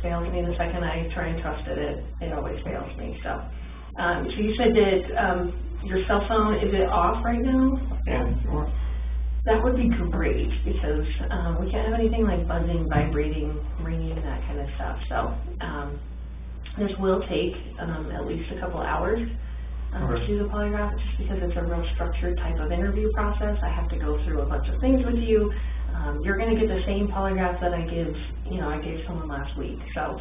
fails me. The second I try and trust it, it always fails me. So, so you said that your cell phone, is it off right now? Yeah, sure. That would be great, because we can't have anything like buzzing, vibrating, ringing, that kind of stuff. So this will take at least a couple hours to do the polygraph, just because it's a real structured type of interview process. I have to go through a bunch of things with you. You're going to get the same polygraph that I gave someone last week. So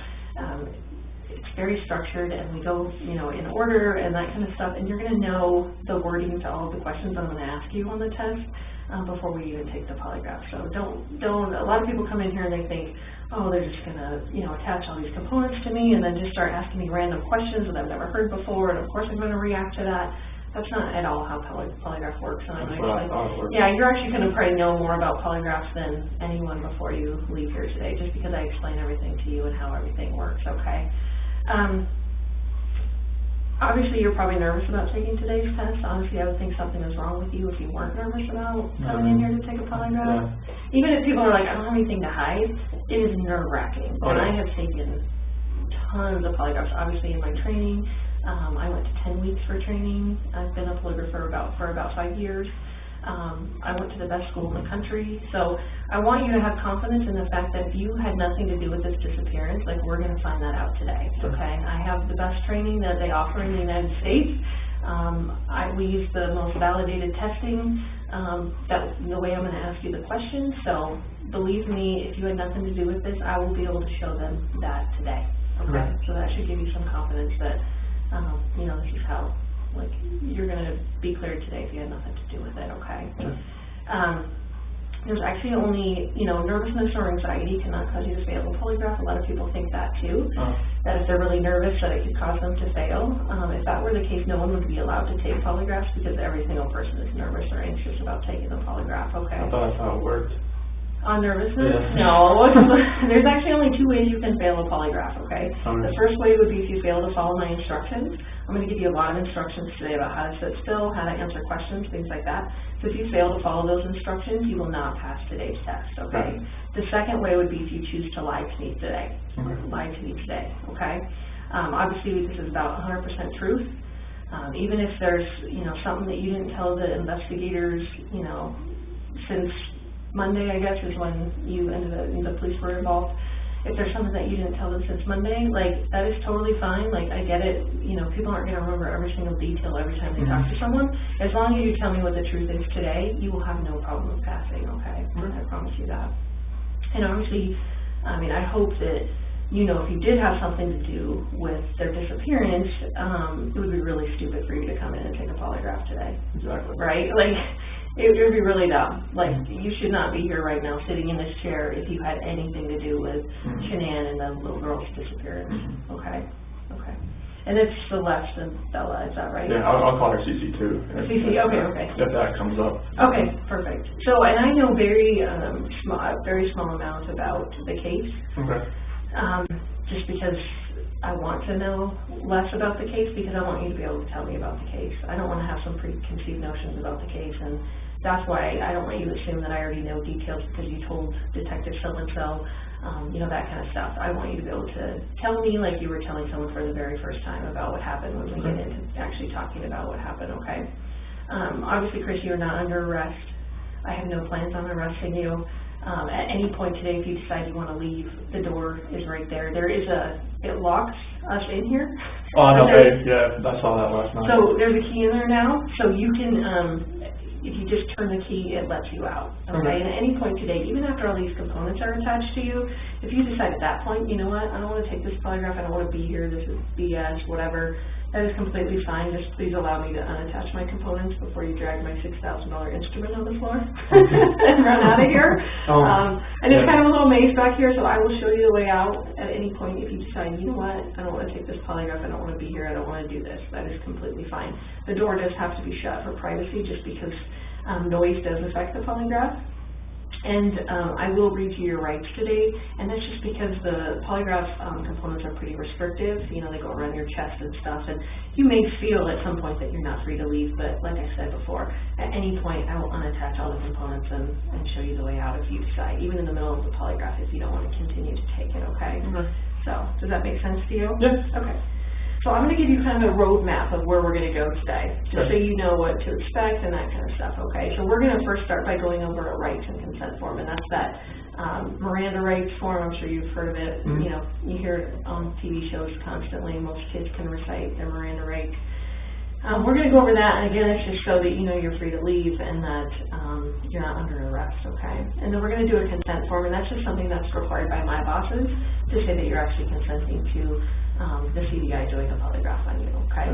it's very structured, and we go, in order and that kind of stuff, and you're going to know the wording to all of the questions I'm going to ask you on the test before we even take the polygraph. So don't, a lot of people come in here and they think, oh, they're just going to, attach all these components to me and then just start asking me random questions that I've never heard before, and of course I'm going to react to that. That's not at all how polygraph works. And yeah, you're actually going to probably know more about polygraphs than anyone before you leave here today, just because I explain everything to you and how everything works, okay? Obviously, you're probably nervous about taking today's test. Honestly, I would think something was wrong with you if you weren't nervous about coming in here to take a polygraph. Yeah. Even if people are like, I don't have anything to hide, it is nerve-wracking. And I have taken tons of polygraphs, obviously, in my training. I went to 10 weeks for training. I've been a polygrapher for about 5 years. I went to the best school in the country. So I want you to have confidence in the fact that if you had nothing to do with this disappearance, like, we're going to find that out today, okay? I have the best training that they offer in the United States. We use the most validated testing, the way I'm going to ask you the questions. So believe me, if you had nothing to do with this, I will be able to show them that today, okay? So that should give you some confidence that, this is how, like, you're going to be cleared today if you had nothing to do with it, okay? There's actually only, nervousness or anxiety cannot cause you to fail a polygraph. A lot of people think that too, that if they're really nervous that it could cause them to fail. If that were the case, no one would be allowed to take polygraphs, because every single person is nervous or anxious about taking the polygraph, okay? I thought that's how it worked. On nervousness? Yeah. No. There's actually only 2 ways you can fail a polygraph, okay? The first way would be if you fail to follow my instructions. I'm going to give you a lot of instructions today about how to sit still, how to answer questions, things like that. So if you fail to follow those instructions, you will not pass today's test, okay? The second way would be if you choose to lie to me today. Lie to me today, okay? Obviously, this is about 100% truth. Even if there's, something that you didn't tell the investigators, since Monday, I guess, is when you ended up, the police were involved. If there's something that you didn't tell them since Monday, like, that is totally fine. Like, I get it. People aren't going to remember every single detail every time they talk to someone. As long as you tell me what the truth is today, you will have no problem with passing, okay? I promise you that. And obviously, I hope that, if you did have something to do with their disappearance, it would be really stupid for you to come in and take a polygraph today. Exactly. Right? Like, it would be really dumb. Like, you should not be here right now sitting in this chair if you had anything to do with Shanann and the little girl's disappearance. Okay? Okay. And it's Celeste and Bella, is that right? Yeah, I'll call her CC too. CC, okay. If that comes up. Okay, perfect. So, and I know very small amounts about the case. Okay. Just because I want to know less about the case, because I want you to be able to tell me about the case. I don't want to have some preconceived notions about the case, and that's why I don't want you to assume that I already know details because you told Detective so-and-so, that kind of stuff. I want you to be able to tell me like you were telling someone for the very first time about what happened when we get into actually talking about what happened, okay? Obviously, Chris, you are not under arrest. I have no plans on arresting you. At any point today, if you decide you want to leave, the door is right there. It locks us in here. Oh, no, yeah, I saw that last night. So there's a key in there now, so you can, if you just turn the key, it lets you out, okay? And at any point today, even after all these components are attached to you, if you decide at that point, you know what, I don't want to take this polygraph, I don't want to be here, this is BS, whatever, that is completely fine. Just please allow me to unattach my components before you drag my $6,000 instrument on the floor and run out of here. And it's kind of a little maze back here, so I will show you the way out at any point if you decide, you know what, I don't want to take this polygraph, I don't want to be here, I don't want to do this. That is completely fine. The door does have to be shut for privacy just because noise does affect the polygraph. And I will read you your rights today, and that's just because the polygraph components are pretty restrictive. You know, they go around your chest and stuff, and you may feel at some point that you're not free to leave, but like I said before, at any point I will unattach all the components and show you the way out if you decide, even in the middle of the polygraph, if you don't want to continue to take it, okay? So Does that make sense to you? Yes. Okay. So I'm going to give you kind of a roadmap of where we're going to go today, just so you know what to expect and that kind of stuff, okay? So we're going to first start by going over a rights and consent form, and that's that Miranda rights form. I'm sure you've heard of it. Mm-hmm. You know, you hear it on TV shows constantly. Most kids can recite their Miranda rights. We're going to go over that, and again, it's just so that you know you're free to leave and that you're not under arrest, okay? And then we're going to do a consent form, and that's just something that's required by my bosses to say that you're actually consenting to the CDI doing a polygraph on you, okay?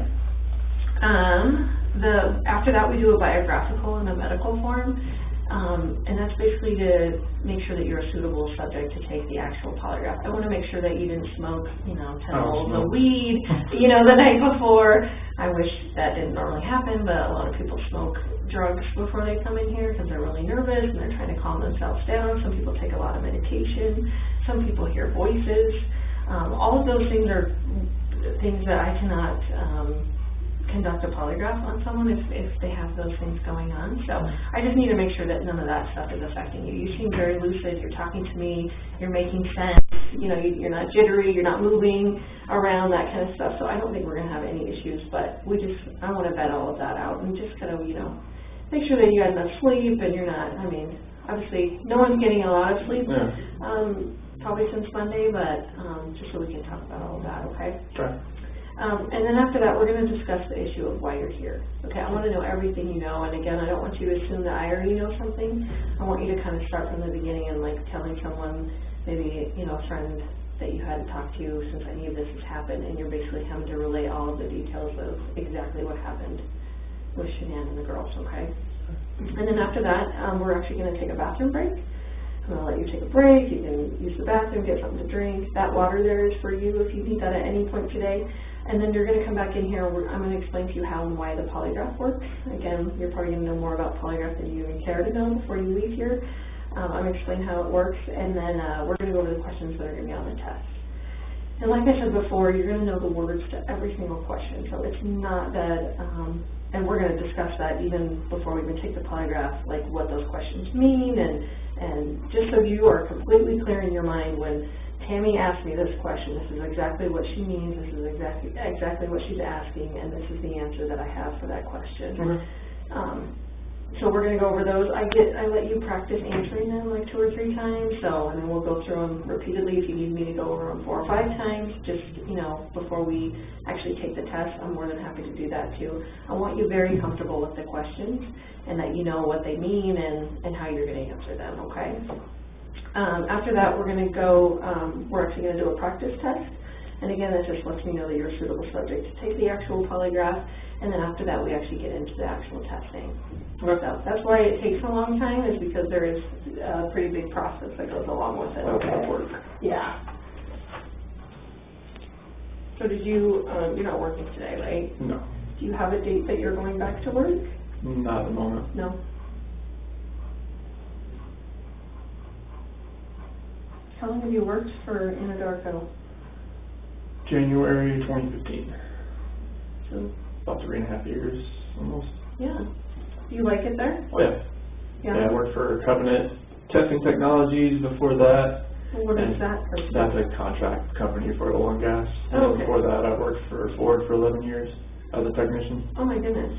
After that, we do a biographical and a medical form, and that's basically to make sure that you're a suitable subject to take the actual polygraph. I want to make sure that you didn't smoke, 10 bowls of weed, the night before. I wish that didn't normally happen, but a lot of people smoke drugs before they come in here because they're really nervous and they're trying to calm themselves down. Some people take a lot of medication. Some people hear voices. All of those things are things that I cannot conduct a polygraph on someone if they have those things going on. So I just need to make sure that none of that stuff is affecting you. You seem very lucid. You're talking to me. You're making sense. You're not jittery. You're not moving around, that kind of stuff. So I don't think we're going to have any issues. But I want to vet all of that out and just kind of, make sure that you had enough sleep and you're not, obviously no one's getting a lot of sleep. Probably since Monday, but just so we can talk about all of that, okay? Sure. And then after that, we're going to discuss the issue of why you're here. Okay, I want to know everything you know, and again, I don't want you to assume that I already know something. I want you to kind of start from the beginning and like telling someone, maybe, a friend that you hadn't talked to since any of this has happened, and you're basically having to relay all of the details of exactly what happened with Shanann and the girls, okay? And then after that, we're actually going to take a bathroom break. I'm going to let you take a break. You can use the bathroom, get something to drink. That water there is for you if you need that at any point today. And then you're going to come back in here. I'm going to explain to you how and why the polygraph works. Again, you're probably going to know more about polygraph than you even care to know before you leave here. I'm going to explain how it works, and then we're going to go over the questions that are going to be on the test. And like I said before, you're going to know the words to every single question. So it's not that, and we're going to discuss that even before we even take the polygraph, like what those questions mean, and just so you are completely clear in your mind when Tammy asked me this question, this is exactly what she means, this is exactly what she's asking, and this is the answer that I have for that question. Okay. So we're going to go over those. I let you practice answering them like 2 or 3 times, and then we'll go through them repeatedly if you need me to go over them 4 or 5 times, just, before we actually take the test. I'm more than happy to do that too. I want you very comfortable with the questions and that you know what they mean and how you're going to answer them, okay? After that, we're going to go, we're actually going to do a practice test. And again, that just lets me know that you're a suitable subject to take the actual polygraph. And then after that, we actually get into the actual testing. So that's why it takes a long time, is because there is a pretty big process that goes along with it. Okay. Yeah. So did you, you're not working today, right? No. Do you have a date that you're going back to work? Not at the moment. No. How long have you worked for Anadarko? January 2015. So, about 3.5 years, almost. Yeah. Do you like it there? Oh, yeah. Yeah, I worked for Covenant Testing Technologies before that. Well, what is that? That's a contract company for oil and gas. Oh, okay. Before that, I worked for Ford for 11 years as a technician. Oh, my goodness.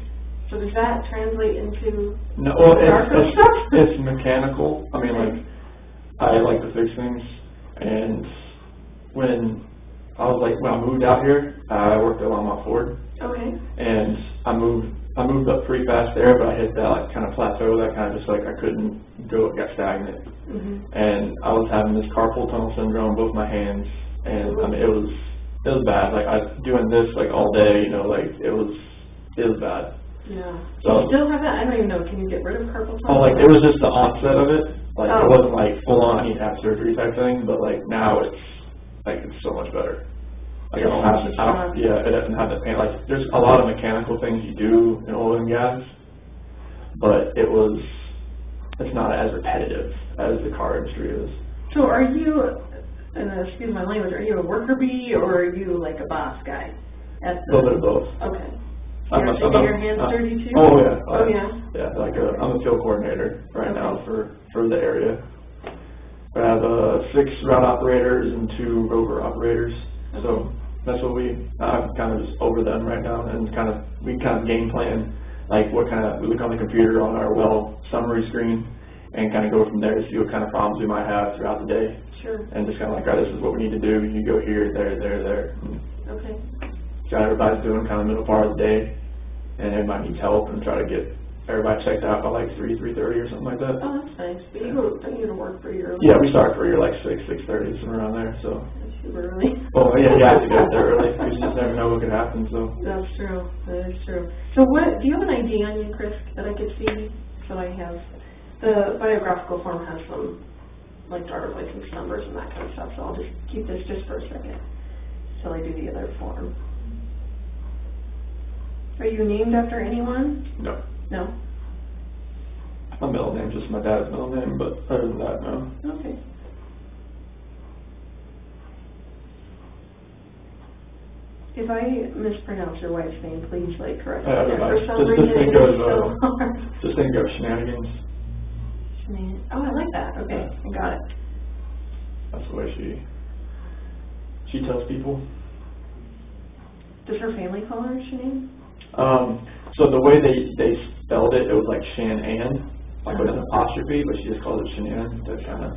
So does that translate into no, well, stuff? It's mechanical. I mean, like, I like to fix things. And when I moved out here, I worked at Longmont Ford. Okay. And I moved up pretty fast there, but I hit that kind of plateau that kind of just I couldn't go, it got stagnant. Mm-hmm. And I was having this carpal tunnel syndrome in both my hands, and it was bad. Like I was doing this all day, it was bad. Yeah. So, do you still have that? I don't even know. Can you get rid of carpal tunnel? Oh, it was just the onset of it. It wasn't full on, I need to have surgery type thing, but now it's so much better. It doesn't have the pain. There's a lot of mechanical things you do in oil and gas, but it's not as repetitive as the car industry is. So are you, and excuse my language, are you a worker bee or are you like a boss guy? A little bit of both. Okay. So you're actually getting your hands dirty too? Oh yeah. Oh yeah. Yeah, I'm a field coordinator right now for the area. I have 6 route operators and 2 rover operators. So that's what I'm kind of just over them right now, and we kind of game plan, like we look on the computer on our Weld summary screen, and kind of go from there to see what kind of problems we might have throughout the day. Sure. And just kind of like, all right, this is what we need to do. You go here, there. Okay. So everybody's doing kind of the middle part of the day, and everybody needs help, and try to get everybody checked out by like 3:30 or something like that. Oh, that's nice. But don't you go to work pretty early? Yeah, we start pretty like 6:30, somewhere around there. So. That's super early. Well, yeah, you have to get there early because you just never know what could happen. So. That's true. That is true. So do you have an ID on you, Chris, that I could see? So I have the biographical form has some like driver's license numbers and that kind of stuff. So I'll just keep this just for a second till I do the other form. Are you named after anyone? No. No? My middle name's just my dad's middle name, but other than that, no. Okay. If I mispronounce your wife's name, please correct me. For some reason, just think of Shenanigans. Oh, I like that. Okay, I got it. That's the way she tells people. Does her family call her Shanann? So the way they spelled it, it was like Shanann, like with an apostrophe, but she just calls it Shanann. That kind of,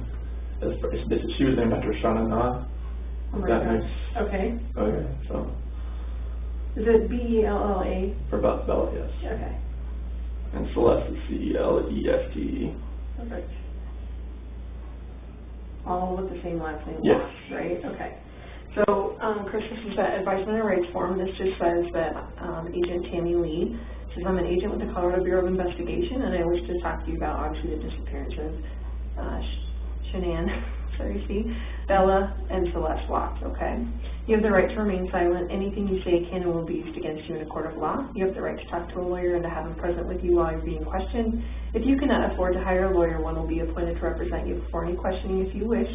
she was named after Shanann. Oh my gosh. Okay. Okay, so. Is it B-E-L-L-A? For Bella, yes. Okay. And Celeste is C-E-L-E-S-T-E. Perfect. All with the same last name? Yes. Right? Okay. So, Chris, this is that advisement and rights form. This just says that Agent Tammy Lee says, I'm an agent with the Colorado Bureau of Investigation, and I wish to talk to you about obviously the disappearance of Shanann, Bella, and Celeste Watts, okay? You have the right to remain silent. Anything you say can and will be used against you in a court of law. You have the right to talk to a lawyer and to have him present with you while you're being questioned. If you cannot afford to hire a lawyer, one will be appointed to represent you before any questioning if you wish.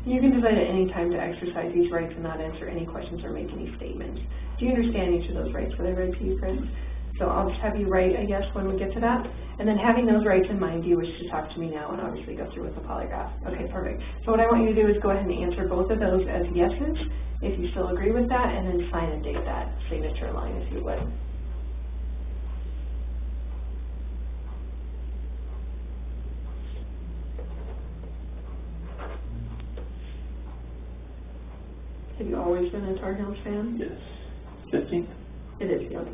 You can decide at any time to exercise these rights and not answer any questions or make any statements. Do you understand each of those rights? Were they read to you, Chris? So I'll just have you write, I guess, when we get to that. And then having those rights in mind, do you wish to talk to me now and obviously go through with the polygraph? Okay, perfect. So what I want you to do is go ahead and answer both of those as yeses, if you still agree with that, and then sign and date that signature line, if you would. Have you always been a Tar Heels fan? Yes. 15? It is, yeah.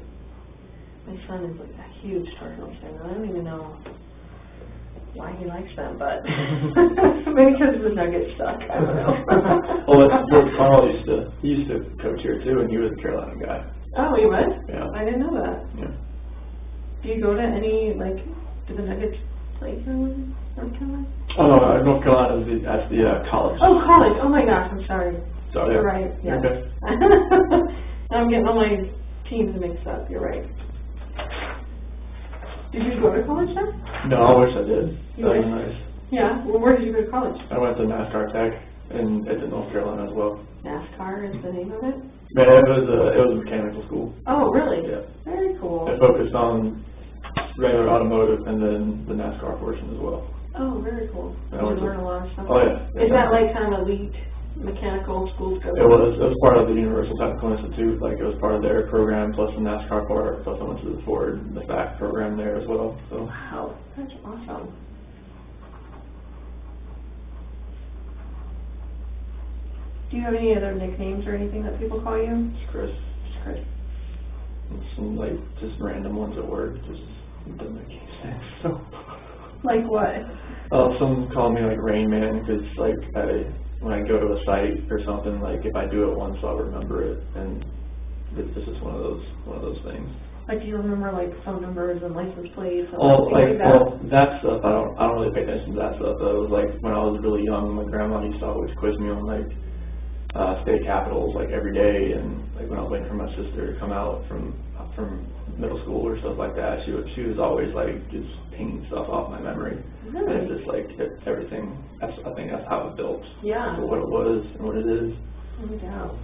My son is like a huge Tar Heels fan. I don't even know why he likes them, but maybe because of the Nuggets stuck. I don't know. Well, George Carl used to coach here too, and he was a Carolina guy. Oh, he was? Yeah. I didn't know that. Yeah. Do you go to any, do the Nuggets play here in North Carolina? Oh, no, North Carolina is that's the college. Oh, college. Oh my gosh, I'm sorry. Sorry. You're right. Yeah. Okay. I'm getting all my teams mixed up. You're right. Did you go to college then? No, I wish I did. You That was did? nice. Yeah. Well, where did you go to college? I went to NASCAR Tech in North Carolina as well. NASCAR is the name of it? Man, it was a mechanical school. Oh, really? Yeah. Very cool. It focused on regular automotive and then the NASCAR portion as well. Oh, very cool. Did you learn a lot of stuff? Oh, yeah. Is that like kind of elite mechanical school scope? It was part of the Universal Technical Institute. Like, it was part of their program, plus the NASCAR part, plus I went to the Ford, the FAC program there as well. So. Wow, that's awesome. Do you have any other nicknames or anything that people call you? It's Chris. Just Chris. And some, just random ones at work. Just doesn't make any sense. So. Like what? Some call me Rain Man because when I go to a site or something, if I do it once, I'll remember it, and it's just one of those things. Like, do you remember phone numbers and license plates? And that stuff I don't really pay attention to that stuff. Though. It was when I was really young, my grandma used to always quiz me on state capitals every day, and when I was waiting for my sister to come out from middle school or stuff like that, she was always just pinging stuff off my memory. Really? And it's just everything. I think that's how it built. Yeah. For what it was and what it is. No doubt.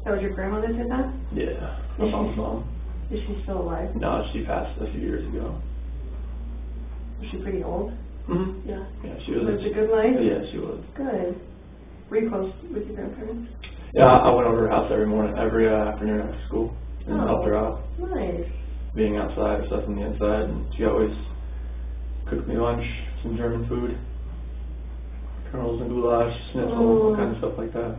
That was your grandma that did that? Yeah. My mom's mom. Is she still alive? No, she passed a few years ago. Was she pretty old? Mm-hmm. Yeah. Yeah, she was. Lived a good life? Yeah, she was. Good. Were you close with your grandparents? Yeah, I went over to her house every afternoon after school, and helped her out. Nice. Being outside or stuff on the inside, and she always cooked me lunch, some German food, kernels and goulash, schnitzel, all kinds of stuff like that.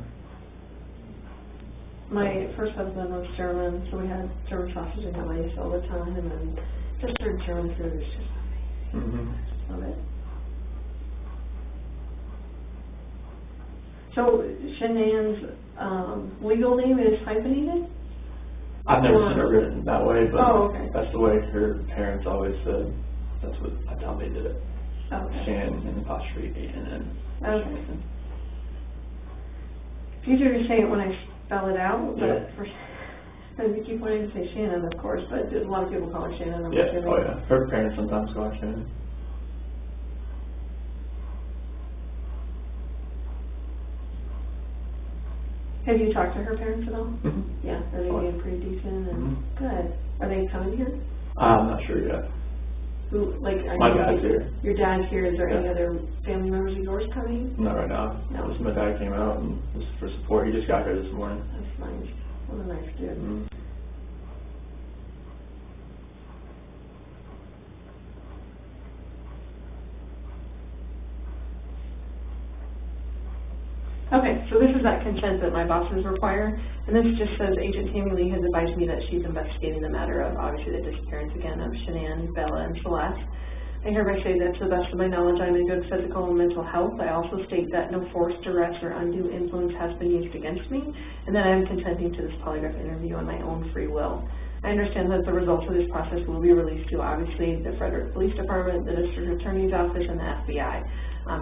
My first husband was German, so we had German sausage and glaze all the time, and just her German food is just amazing. Love it. So Shanann's legal name is hyphenated? I've never seen it written that way, but okay. That's the way her parents always said. That's how they did it. Okay. Shanann and apostrophe A-N-N. Okay. It's easier to say it when I spell it out, but we keep wanting to say Shannon, of course, but a lot of people call her Shannon. Yeah, oh yeah. Her parents sometimes call her Shannon. Have you talked to her parents at all? Mm-hmm. Yeah, are they being pretty decent and good? Are they coming here? I'm not sure yet. Who, like, my dad's here. Your dad's here. Is there any other family members of yours coming? Not right now. No. Just my dad came out and just for support. He just got here this morning. That's nice. What a nice kid. Mm-hmm. Okay, so this is that consent that my bosses require, and this just says Agent Tammy Lee has advised me that she's investigating the matter of, obviously, the disappearance again of Shanann, Bella, and Celeste. I hereby say that to the best of my knowledge, I'm in good physical and mental health. I also state that no force, duress, or undue influence has been used against me, and that I am consenting to this polygraph interview on my own free will. I understand that the results of this process will be released to, obviously, the Frederick Police Department, the District Attorney's Office, and the FBI.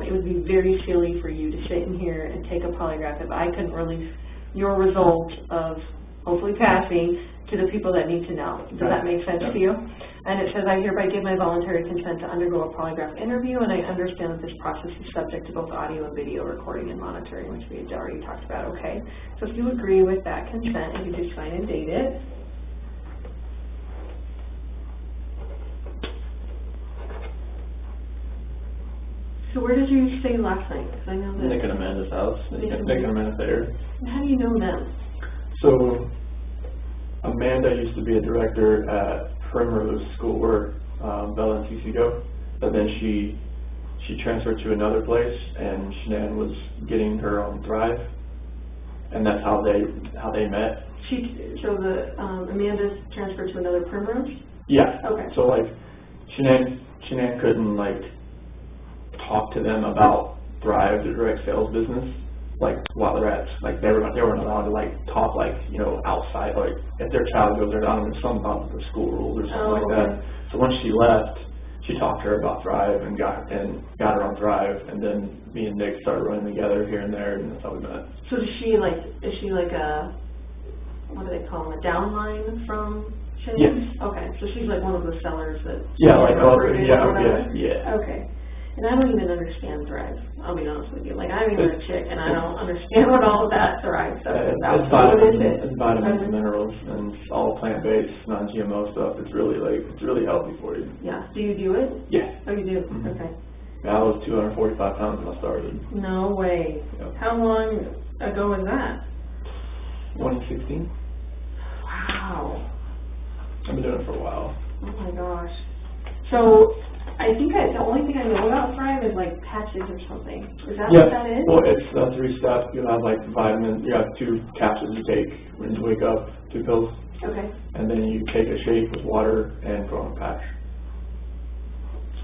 It would be very silly for you to sit in here and take a polygraph if I couldn't release your result of hopefully passing to the people that need to know. Does that make sense to you? And it says, I hereby give my voluntary consent to undergo a polygraph interview, and I understand that this process is subject to both audio and video recording and monitoring, which we had already talked about, okay? So if you agree with that consent, you can just sign and date it. So where did you stay last night? Because I know that Nick and Amanda's house. Nick and Amanda Thayer. How do you know them? So Amanda used to be a director at Primrose School where Bella and Cece go, but then she transferred to another place, and Shanann was getting her on Thrive, and that's how they met. So Amanda's transferred to another Primrose? Yeah. Okay. So like Shanann couldn't like talk to them about Thrive, the direct sales business, like while they're at, like they weren't allowed to like talk like, you know, outside, like if their child goes there, I don't know, something about the school rules or something like that. So once she left, she talked to her about Thrive and got her on Thrive, and then me and Nick started running together here and there, and that's how we met. So is she like a, what do they call them, a downline from Shanann? Yes. Okay, so she's like one of the sellers that yeah. Okay. And I don't even understand Thrive, I'll be honest with you. Like, I'm even a chick, and I don't understand what all of that Thrive stuff is about. It's vitamins and minerals, and it's all plant-based, non-GMO stuff. It's really healthy for you. Yeah. Do you do it? Yeah. Oh, you do? Mm-hmm. Okay. Yeah, I was 245 pounds when I started. No way. Yep. How long ago was that? 2016. Wow. I've been doing it for a while. Oh my gosh. So, I think the only thing I know about Thrive is like patches or something. Is that what that is? Well, it's 3 steps. You have like vitamins. You have 2 capsules you take when you wake up, 2 pills. Okay. And then you take a shake with water and put on a patch.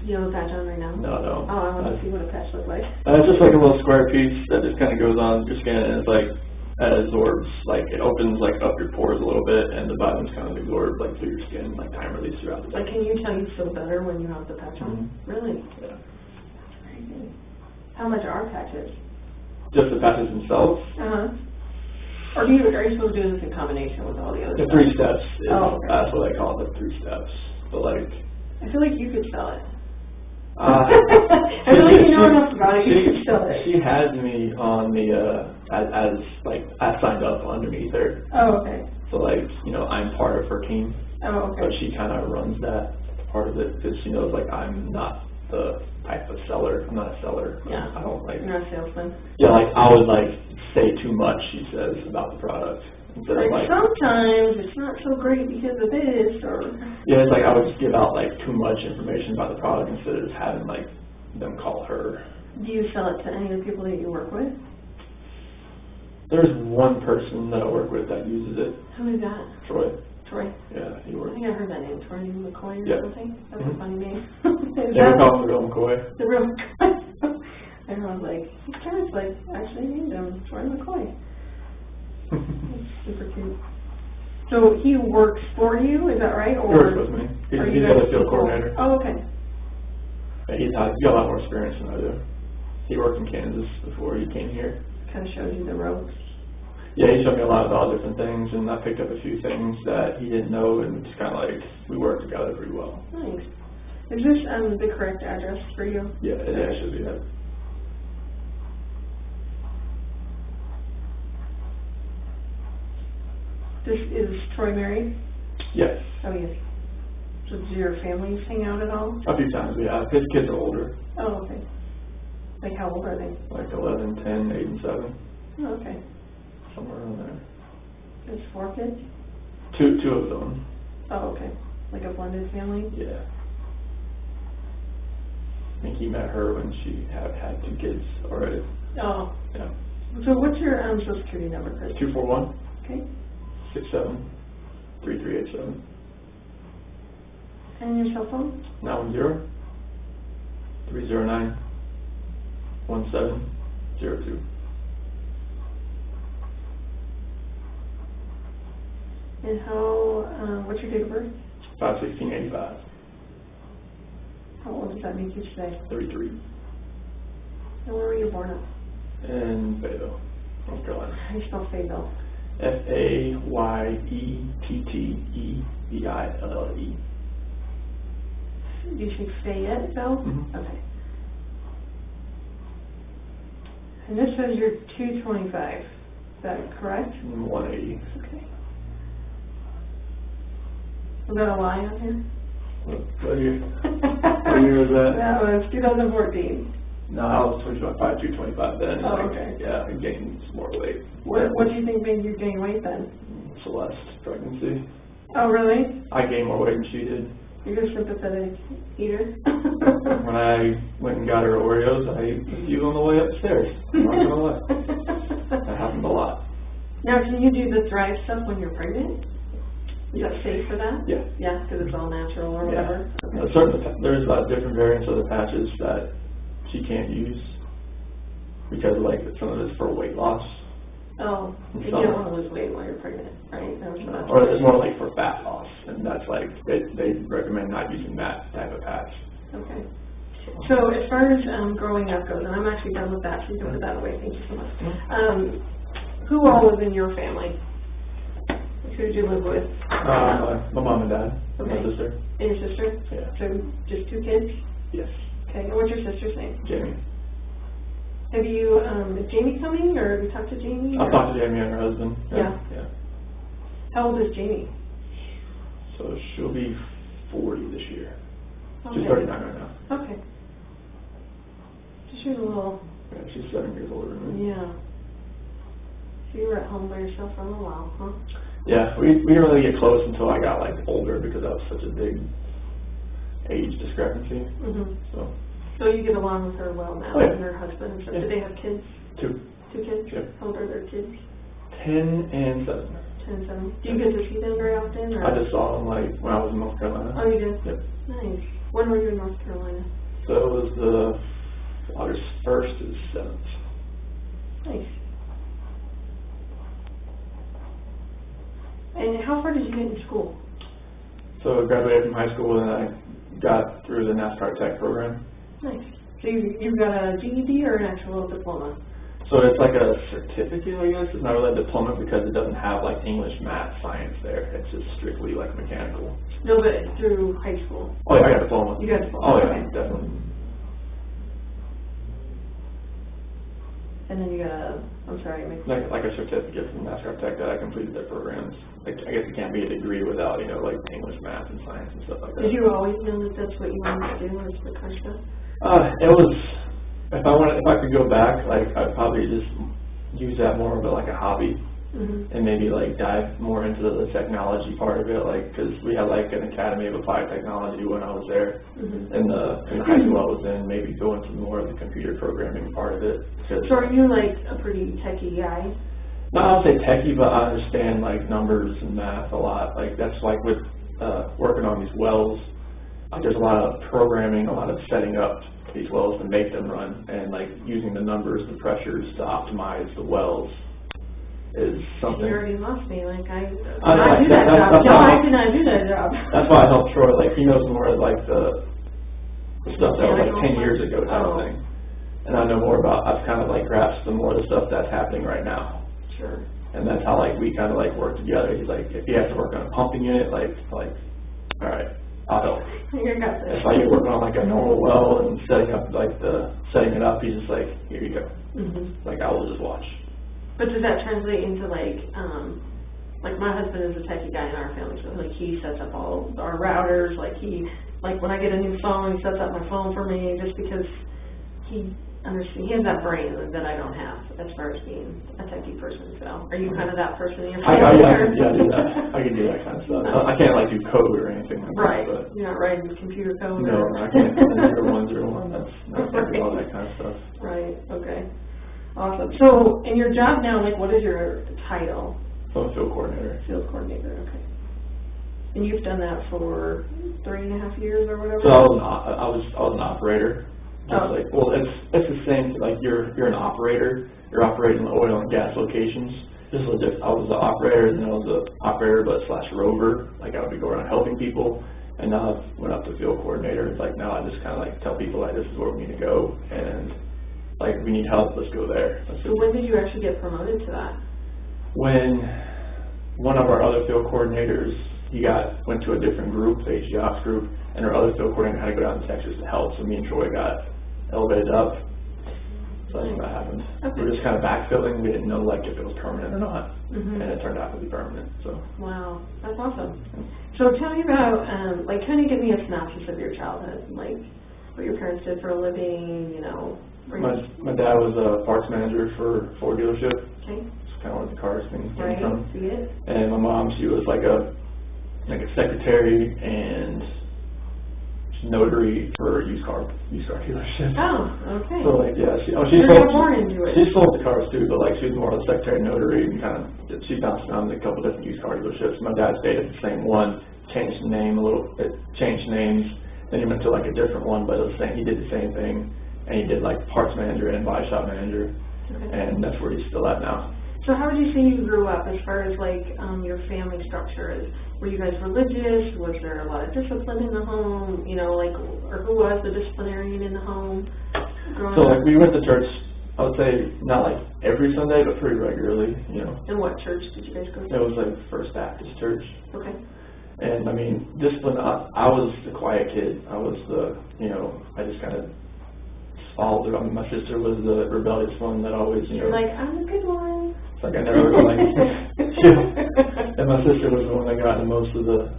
You have a patch on right now? No, I don't. Oh, I want to see what a patch looks like. It's just like a little square piece that just kind of goes on your skin, and it's like absorbs, like it opens like up your pores a little bit, and the vitamins kind of absorb like through your skin, like time release throughout the day. Like, can you tell you feel better when you have the patch on? Mm-hmm. Really? Yeah. That's crazy. How much are patches? Just the patches themselves. Or are you supposed to do this in combination with all the other The stuff? 3 steps. Okay. That's what I call it, the 3 steps. But like, I feel like you could sell it. I feel like you know enough about it. You could sell it. She has me on the as like I signed up underneath her. Oh, okay. So like, you know, I'm part of her team. Oh, okay. But she kind of runs that part of it because she knows like I'm not the type of seller. I'm not a seller. Yeah. I don't like. You're not a salesman. Yeah, like I would like say too much, she says, about the product. Instead of like sometimes it's not so great because of this, or... Yeah, it's like I would just give out like too much information about the product instead of just having like them call her. Do you sell it to any of the people that you work with? There's one person that I work with that uses it. Who is that? Troy. Troy? Yeah, he works. I think I heard that name, Troy McCoy or something. That's a funny name. Yeah, we call him the real McCoy. The real McCoy. Everyone's like, his parents like actually named him Troy McCoy. It's super cute. So he works for you, is that right? Or he works with me. He's the other field coordinator. Oh, okay. Yeah, he's got a lot more experience than I do. He worked in Kansas before he came here. Kind of shows you the ropes. Yeah, he showed me a lot about different things, and I picked up a few things that he didn't know, and just kind of like, we worked together pretty well. Nice. Is this the correct address for you? Yeah, it should be that. This is Troy married? Yes. Oh, yes. So do your families hang out at all? A few times, yeah. His kids are older. Oh, okay. Like how old are they? Like 11, 10, 8, and 7. Oh, okay. Somewhere around there. There's 4 kids? Two of them. Oh, okay. Like a blended family? Yeah. I think he met her when she had 2 kids already. Oh. Yeah. So what's your social security number, Chris? 241. Okay. 67-3387. And your cell phone? 910-309-1702. And what's your date of birth? 5/16/85. How old does that make you today? 33. And where were you born at? In Fayetteville, North Carolina. How do you spell Fayetteville? FAYETTEVILLE. Do you say Fayetteville? Mm-hmm. Okay. And this says you're 225. Is that correct? 180. Okay. Was that a lie on here? What year was that? That was 2014. No, I was 225 then. Oh, okay. Yeah, I gained some more weight. What do you think made you gain weight then? Celeste, pregnancy. Oh, really? I gained more weight than she did. You're a sympathetic eater? When I went and got her Oreos, I ate a few on the way upstairs. I'm not gonna lie. That happened a lot. Now, can you do the Thrive stuff when you're pregnant? Is that safe for that? Yeah. Yeah, because it's all natural or whatever? Yeah. There's different variants of the patches that she can't use because like some of it's for weight loss. Oh, you don't want to lose weight while you're pregnant, right? Or it's more like for fat loss, and that's like, they recommend not using that type of patch. Okay. So as far as growing up goes, and I'm actually done with that, so you can put that away, thank you so much. Who all was in your family? Who did you live with? My mom and dad, okay. my sister. And your sister? Yeah. So just 2 kids? Yes. Okay, and what's your sister's name? Jamie. Have you, is Jamie coming, or have you talked to Jamie? I've talked to Jamie and her husband. Yeah. How old is Jamie? So she'll be 40 this year. Okay. She's 39 right now. Okay. So she's a little... Yeah, she's 7 years older than me. Yeah. So you were at home by yourself for a little while, huh? Yeah, we didn't really get close until I got like older because that was such a big age discrepancy. Mm-hmm. So you get along with her well now, and her husband and stuff. Yeah. Do they have kids? 2. 2 kids? Yep. How old are their kids? 10 and 7. 10 and 7. Do you get to see them very often? Or? I just saw them like when I was in North Carolina. Oh, you did? Yep. Nice. When were you in North Carolina? So it was the August 1st to the 7th. Nice. And how far did you get in school? So I graduated from high school and I got through the NASCAR Tech program. Nice. So you got a GED or an actual diploma? So it's like a certificate, I guess. It's not really a diploma because it doesn't have like English, math, science there. It's just strictly like mechanical. No, but through high school. Oh yeah, I got a diploma. You got a diploma? Oh yeah, okay. definitely. And then you got a, I'm sorry, Like a certificate from NASCAR Tech that I completed their programs. Like, I guess it can't be a degree without, like English, math, and science and stuff like that. Did you always know that that's what you wanted to do, was the car stuff? It was, if I could go back, like, I'd probably just use that more of like a hobby. Mm-hmm. And maybe like dive more into the technology part of it, like, because we had like an Academy of Applied Technology when I was there, Mm-hmm. in the high school I was in, maybe go into more of the computer programming part of it. So are you like a pretty techie guy? No, I don't say techie, but I understand like numbers and math a lot. Like that's like with working on these wells, like there's a lot of programming, a lot of setting up these wells to make them run, and like using the numbers, the pressures to optimize the wells. Is something. You already lost me. Like I do that job. No, I did not do that job. That's why I helped Troy. Like he knows more of like the stuff that was like 10 years ago type of thing, and I know more about. I've kind of like grasped the more of the stuff that's happening right now. Sure. And that's how like we kind of like work together. He's like, if he has to work on a pumping unit, like all right, I'll help. You got this. If like you're working on like a normal well and setting it up, he's just like, here you go. Mm-hmm. Like I will just watch. But does that translate into like my husband is a techie guy in our family, so like he sets up all our routers, like when I get a new phone, he sets up my phone for me just because he has that brain that I don't have as far as being a techie person. So are you kind of that person in your family? I do that. I can do that kind of stuff. I can't like do code or anything like right. that. But you're not writing computer code? No, I can't. 0-1-0-1, that's not right. All that kind of stuff. Right, okay. Awesome. So, in your job now, like, what is your title? I'm a field coordinator. Field coordinator, okay. And you've done that for 3.5 years or whatever? So I was an operator. Oh. Like, well, it's the same. Like you're an operator. You're operating the oil and gas locations. This was just I was the operator, and I was the operator but / rover. Like I would go around helping people. And now I've went up to field coordinator. It's like now I just kind of like tell people like this is where we need to go and. Like, we need help, let's go there. So when did you actually get promoted to that? When one of our other field coordinators, he went to a different group, the HG Ops group, and our other field coordinator had to go down to Texas to help, so me and Troy got elevated up. So that's what happened. Okay. We were just kind of backfilling. We didn't know, like, if it was permanent or not. Mm-hmm. And it turned out to be permanent, so. Wow, that's awesome. So tell me about, like, kind of give me a synopsis of your childhood, like, what your parents did for a living, you know. My dad was a parts manager for a Ford dealership. Okay. It's kind of where the cars came from. See it. And my mom, she was like a secretary and notary for used car dealership. Oh, okay. So like she got born into it. She sold the cars too, but like she was more of a secretary and notary and she bounced around a couple different used car dealerships. My dad stayed at the same one, changed the name a little, changed names. Then he went to like a different one, but it was the same. He did the same thing. And he did like parts manager and body shop manager, okay. And that's where he's still at now. So how would you say you grew up as far as like your family structure is? Were you guys religious? Was there a lot of discipline in the home? You know, like, or who was the disciplinarian in the home? So like we went to church, I would say not like every Sunday, but pretty regularly, you know. And what church did you guys go to? It was like First Baptist Church. Okay. And I mean, discipline, I was the quiet kid. I was I just kind of followed her. I mean, my sister was the rebellious one that always, You're like, I'm a good one. It's like I never like. And my sister was the one that got the most of the.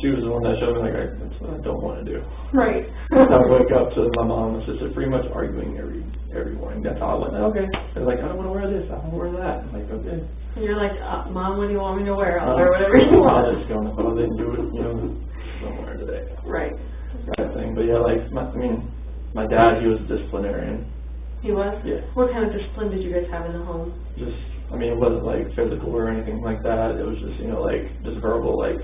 She was the one that showed me like that's what I don't want to do. Right. I would wake up to my mom and my sister pretty much arguing every morning. That's how I went. Okay. They're like, I don't want to wear this. I want to wear that. I'm like, okay. And you're like, Mom, what do you want me to wear? I'll wear whatever you want. I was just going, if I didn't do it, don't wear it today. Right. That thing. But yeah, like my dad, he was a disciplinarian. He was? Yeah. What kind of discipline did you guys have in the home? Just, it wasn't like physical or anything like that. It was just, just verbal, like,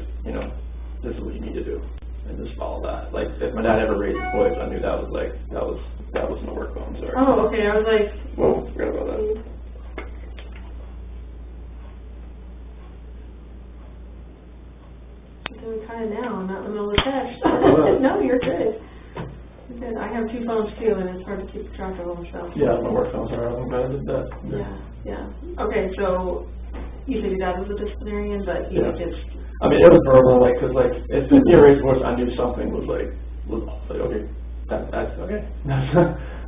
this is what you need to do. And just follow that. Like, if my dad ever raised his voice, I knew that was my work phone, sorry. Oh, okay. I was like, whoa, forgot about that. I'm doing kind of now. I'm not in the middle of the test. No, you're good. I have 2 phones too, and it's hard to keep track of them. So. Yeah, my work phone's alright. I'm glad I did that. Yeah. Okay, so you said your dad was a disciplinarian, but he just. I mean, it was verbal, like, cause like if he raised voice, I knew something was like okay, that's okay.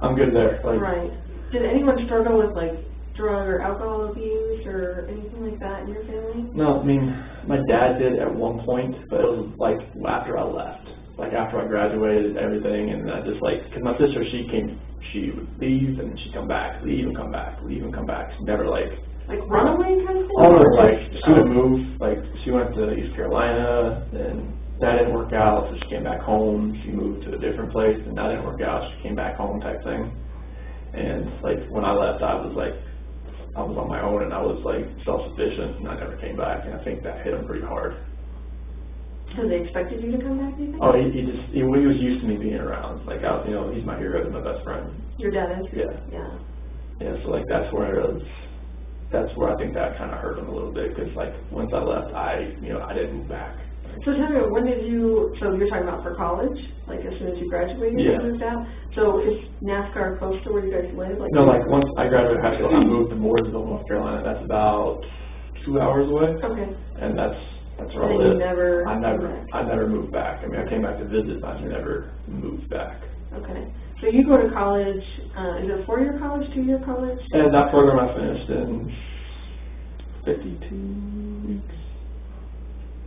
I'm good there. Like, right. Did anyone struggle with like drug or alcohol abuse or anything like that in your family? No, I mean, my dad did at one point, but it was like after I left. like after I graduated and everything, and I just like, cause my sister, she would leave and she'd come back, leave and come back, leave and come back. She never like runaway kind of thing? Oh, like, she would move, like, she went to East Carolina, and that didn't work out, so she came back home. She moved to a different place, and that didn't work out. She came back home type thing. And, like, when I left, I was on my own, and I was, like, self-sufficient, and I never came back, and I think that hit him pretty hard. So they expected you to come back, do you think? Oh, he was used to me being around. Like, he's my hero, he's my best friend. Your dad is? Yeah. Yeah. Yeah, so, like, that's where I think that kind of hurt him a little bit, because, like, once I left, I didn't move back. So tell me, so you're talking about for college? Like, as soon as you graduated, yeah. You moved out? So is NASCAR close to where you guys live? Like, no, like, once I graduated high school, I moved to Mooresville, North Carolina. That's about 2 hours away. Okay. And that's where I live. I never moved back. I mean, I came back to visit, but I never moved back. Okay. So you go to college, is it a 4-year college, 2-year college? And that program I finished in 52 weeks.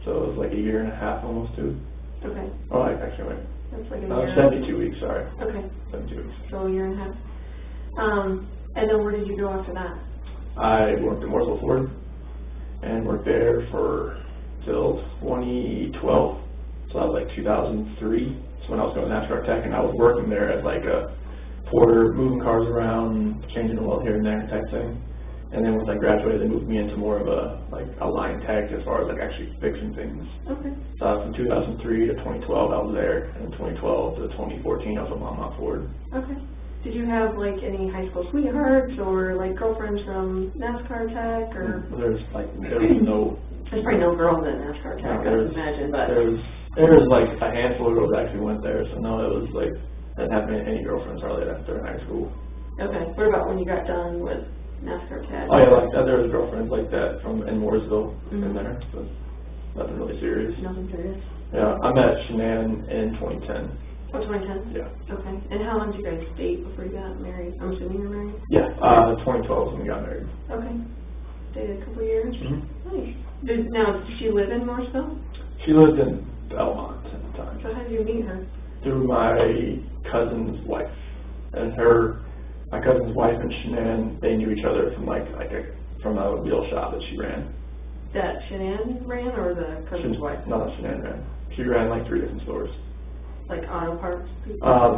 So it was like a year and a half, almost 2. Okay. Oh, actually, wait. That's like a year. 72 weeks, sorry. Okay. 72 weeks. So a year and a half. And then where did you go after that? I worked at Mooresville Ford and worked there till 2012. So that was like 2003. That's when I was going to NASCAR Tech, and I was working there as like a porter, moving cars around, changing the oil here and there type thing. And then once I graduated, they moved me into more of a line tech as far as like actually fixing things. Okay. So from 2003 to 2012, I was there, and 2012 to 2014, I was at Mont Ford. Okay. Did you have like any high school sweethearts or like girlfriends from NASCAR Tech or? There was no. There's probably no girls at NASCAR Tech, I would imagine, but. There was like a handful of girls that actually went there, so no, it was like, I didn't have any girlfriends hardly after high school. Okay. What about when you got done with NASCAR Tech? Oh yeah, like there was girlfriends like that in Mooresville in there, so nothing really serious. Nothing serious? Yeah, I met Shanann in 2010. Oh, 2010? Yeah. Okay. And how long did you guys date before you got married? I'm assuming you were married? Yeah, 2012 when we got married. Okay. Dated a couple of years? Mm-hmm. Nice. Now, did she live in Mooresville? She lived in Belmont at the time. So how did you meet her? Through my cousin's wife. And my cousin's wife and Shanann, they knew each other from a wheel shop that she ran. That Shanann ran, or the cousin's wife? No, that Shanann ran. She ran like 3 different stores. Like auto parts?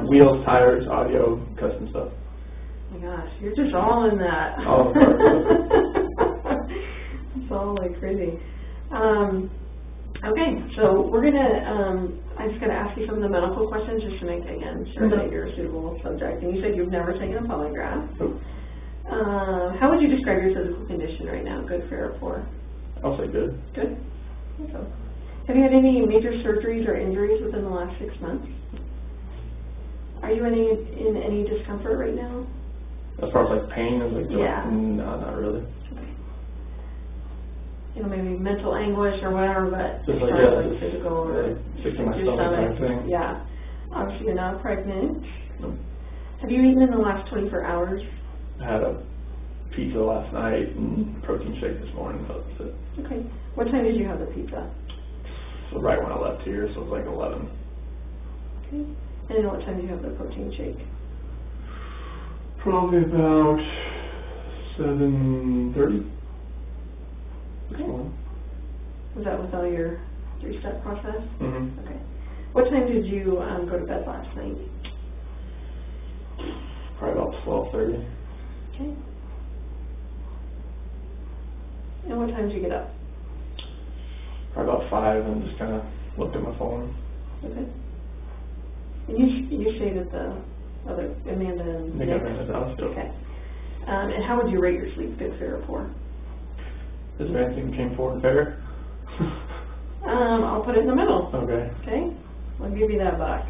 Wheels, tires, audio, custom stuff. Oh my gosh, you're just all in that. All in It's all like crazy. Okay, so we're gonna, I'm just gonna ask you some of the medical questions just to make, again, sure that you're a suitable subject. And you said you've never taken a polygraph. Nope. How would you describe your physical condition right now? Good, fair, or poor? I'll say good. Good. Okay. Have you had any major surgeries or injuries within the last 6 months? Are you in any discomfort right now? As far as like pain and like yeah. No, not really. Okay. You know, maybe mental anguish or whatever, but just as far as like physical or fixing my stomach thing. Yeah. Obviously you're not pregnant. Nope. Have you eaten in the last 24 hours? I had a pizza last night and protein shake this morning. That's it. Okay. What time did you have the pizza? So right when I left here, so it was like 11. Okay. And then what time did you have the protein shake? Probably about 7:30. Okay. Was that with all your 3-step process? Mm-hmm. Okay. What time did you go to bed last night? Probably about 12:30. Okay. And what time did you get up? Probably about 5 and just kind of looked at my phone. Okay. And you say that the other Amanda and Nick? Amanda's house. Okay. And how would you rate your sleep, good, fair, or poor? Is there anything that came forward fair? I'll put it in the middle. Okay. Okay? I'll give you that box.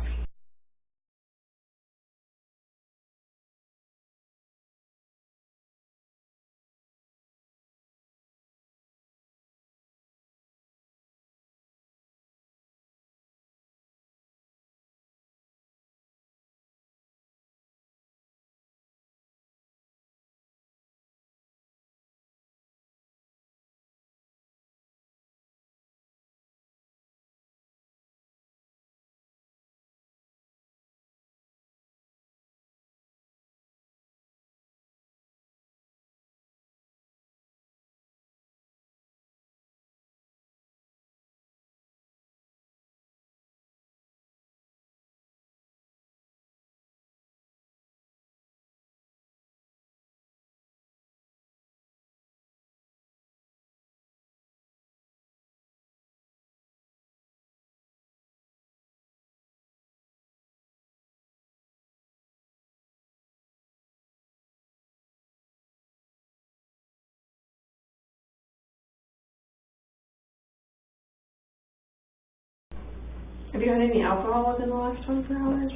Have you had any alcohol within the last 24 hours?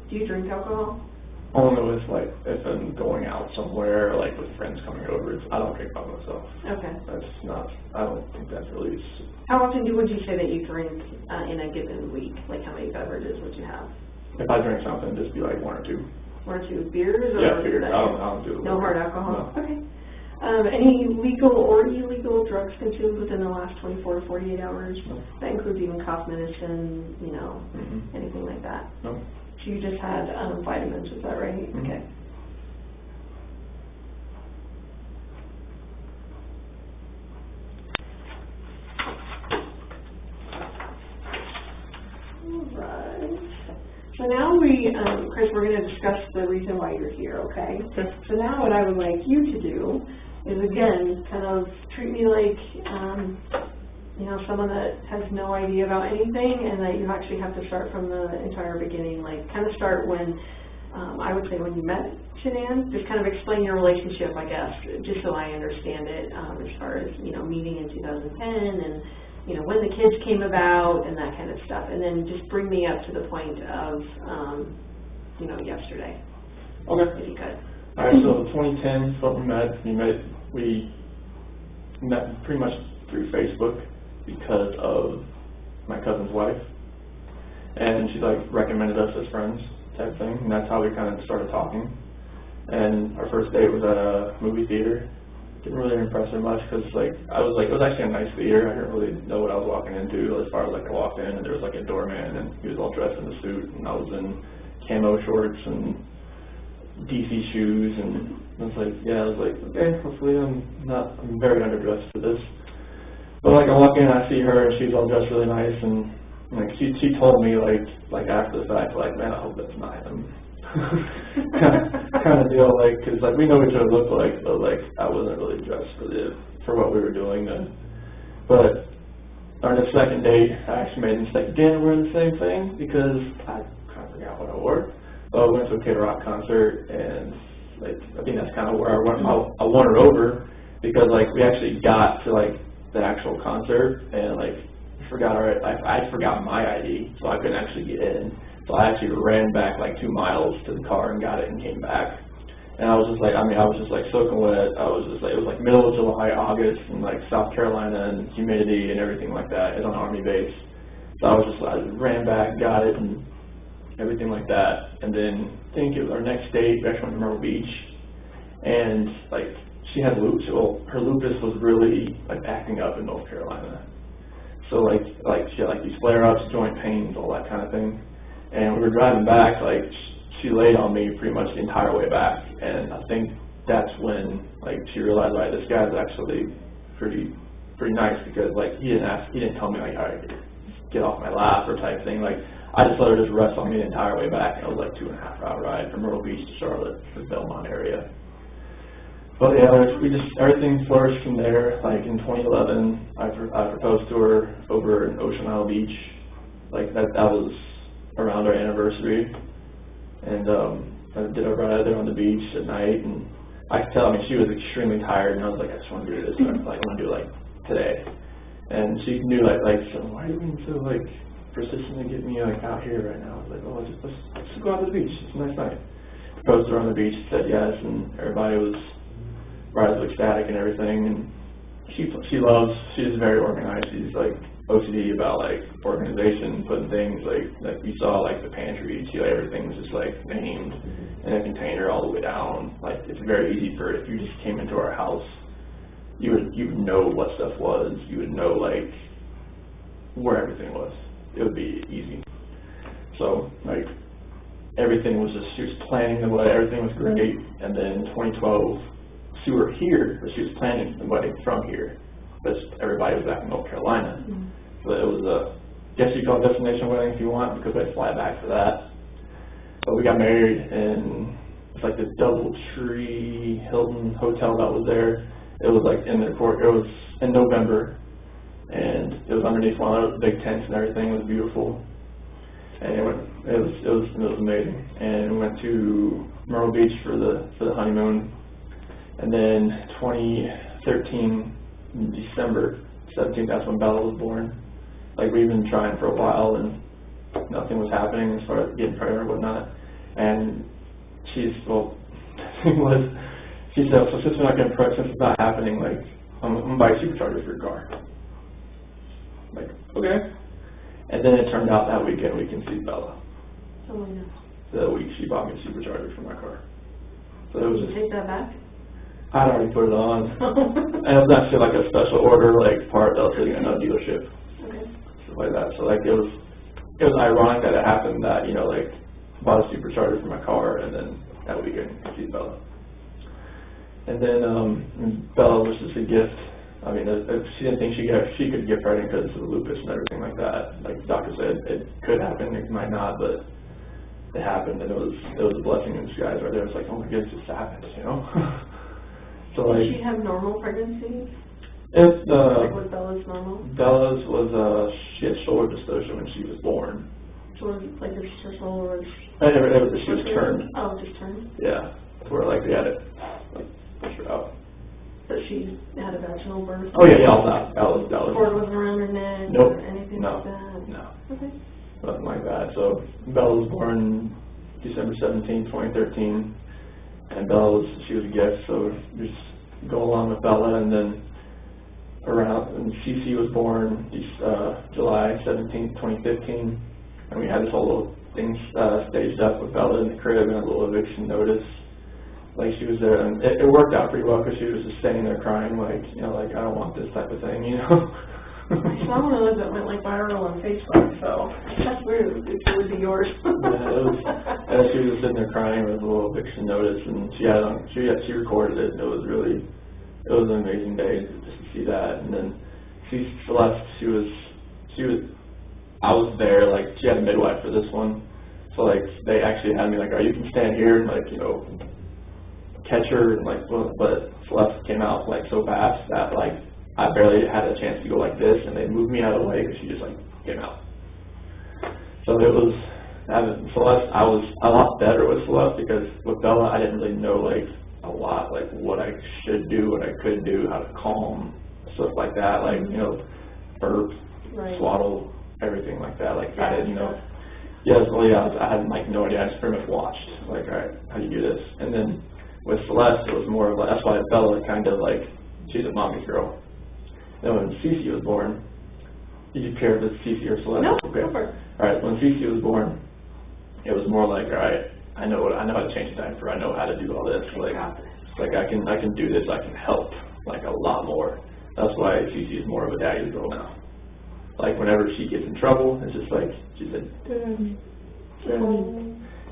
Do you drink alcohol? Only with, like, if I'm going out somewhere, like, with friends coming over, I don't drink by myself. Okay. That's not, I don't think that's really... How often would you say that you drink in a given week? Like, how many beverages would you have? If I drink something, just be like 1 or 2. 1 or 2 beers? Or yeah, beers. I don't do it. No hard alcohol? No. Okay. Any legal or illegal drugs consumed within the last 24 to 48 hours? No. That includes even cough medicine, you know, anything like that? No. So you just had vitamins, is that right? Okay. Alright. So now Chris, we're going to discuss the reason why you're here, okay? So now what I would like you to do is, again, kind of treat me like, you know, someone that has no idea about anything, and that you actually have to start from the entire beginning, like kind of start when, I would say when you met Shanann, just kind of explain your relationship, I guess, just so I understand it, as far as, you know, meeting in 2010 and, you know, when the kids came about and that kind of stuff, and then just bring me up to the point of, you know, yesterday. Okay. If you could. All right, so 2010 is when we met pretty much through Facebook because of my cousin's wife, and she like recommended us as friends type thing, and that's how we kind of started talking. And our first date was at a movie theater. Didn't really impress her much because it was actually a nice theater. I didn't really know what I was walking into as far as like I walked in and there was like a doorman and he was all dressed in a suit and I was in camo shorts and DC shoes, and I was like, okay, hopefully I'm very underdressed for this. But like I walk in, I see her and she's all dressed really nice, and like she told me like after the fact, like, man, I hope that's not him. kind of deal, like, because like we know what each other look like, but like I wasn't really dressed for what we were doing then. But on the second date, I actually made a mistake again. We're in the same thing because I kind of forgot what I wore. But I went to a Kid Rock concert, and like I think that's kind of where I won her over, because like we actually got to like the actual concert, and like I forgot my ID, so I couldn't actually get in. So I actually ran back like 2 miles to the car and got it and came back. And I was just like, I was just like soaking wet. I was just like, it was like middle of July, August, in like South Carolina, and humidity and everything like that. It's on an Army base. So I ran back, got it, and everything like that. And then I think it was our next date, we actually went to Myrtle Beach, and like she had lupus. Well, her lupus was really like acting up in North Carolina. So like she had like these flare-ups, joint pains, all that kind of thing. And we were driving back, like she laid on me pretty much the entire way back. And I think that's when like she realized, like, this guy's actually pretty nice, because like he didn't tell me like, all right, get off my lap or type thing. Like I just let her just rest on me the entire way back. And it was like 2.5-hour ride from Myrtle Beach to Charlotte, the Belmont area. But yeah, everything flourished from there. Like in 2011, I proposed to her over in Ocean Isle Beach. Like that was around our anniversary, and I did it right out there on the beach at night, and I could tell, she was extremely tired, and I was like, I just want to do this, I want to do it like today. And she knew so why are you being so like persistent to get me like out here right now? I was like, oh, let's go out to the beach. It's a nice night. Proposed to her on the beach, said yes, and everybody was ecstatic and everything. And she's very organized. She's like OCD about like organization, putting things like you saw like the pantry. Everything's just like named in a container all the way down. Like it's very easy for, if you just came into our house, you would know what stuff was. You would know like where everything was. It would be easy. So like everything was just, she was planning the wedding. Everything was great. And then 2012, we were here, but she was planning the wedding from here. But everybody was back in North Carolina. So it was guess you call it destination wedding if you want, because they fly back for that. But we got married in, it's like this DoubleTree Hilton hotel that was there. It was like in the court. It was in November, and it was underneath one of those big tents and everything. It was beautiful, and it was amazing. And we went to Myrtle Beach for the honeymoon, and then 2013 in December 17th, that's when Bella was born. Like we've been trying for a while, and nothing was happening as far as getting pregnant or whatnot. And she said, so since we're not getting pregnant, since it's not happening, like, I'm going to buy a supercharger for your car. Like, okay. And then it turned out that weekend we conceived Bella. Oh, yeah. The week she bought me a supercharger for my car. So it was Did you take that back? I'd already put it on. And it was actually like a special order, like, part that was sitting in a dealership. Okay. Stuff like that. So, like, it was ironic that it happened that, you know, like, bought a supercharger for my car, and then that weekend conceived Bella. And then Bella was just a gift. I mean, she didn't think she could get pregnant because of the lupus and everything like that. Like the doctor said, it could happen, it might not, but it happened, and it was a blessing in disguise right there. It's like, oh my goodness, it just happened, you know? So, like, did she have normal pregnancies? Like, was Bella's normal? Bella's was, she had shoulder dystocia when she was born. So was it like her shoulder was... She was turned. Oh, just turned? Yeah, where like they had it, like, push her out. But she had a vaginal birth? Oh yeah, all that. That was. Cord wasn't around her neck? Nope. Or anything No. like that? No. Okay. Nothing like that. So Bella was born December 17, 2013, and she was a gift. So just go along with Bella, and then and Cece was born July 17, 2015, and we had this whole little thing staged up with Bella in the crib and a little eviction notice. Like, she was there, and it worked out pretty well because she was just standing there crying, like, you know, like, I don't want this type of thing, you know. I saw one of those that went like viral on Facebook, so that's weird. It would be yours. Yeah, she was just sitting there crying with a little eviction notice, and she recorded it, and it was an amazing day just to see that. And then Celeste, I was there, like, she had a midwife for this one, so like they actually had me like, you can stand here and, like, you know, catch her, and like, but Celeste came out like so fast that like I barely had a chance to go like this, and they moved me out of the way because she just like came out. So it was Celeste. I was a lot better with Celeste because with Bella I didn't really know like a lot, like what I should do, what I could do, how to calm, stuff like that, like, you know, burp, swaddle, everything like that. Like, I didn't know. Yeah, I had like no idea. I just pretty much watched, like, all right, how do you do this? And then with Celeste, it was more of like, that's why Bella kind of like, she's a mommy's girl. Then when Cece was born, did you care if it's Cece or Celeste? No, okay. Go for it. All right, when Cece was born, it was more like, all right, I know how to change the diaper, I know how to do all this. Like I can do this, I can help like a lot more. That's why Cece is more of a daddy's girl now. Like, whenever she gets in trouble, it's just like, she said,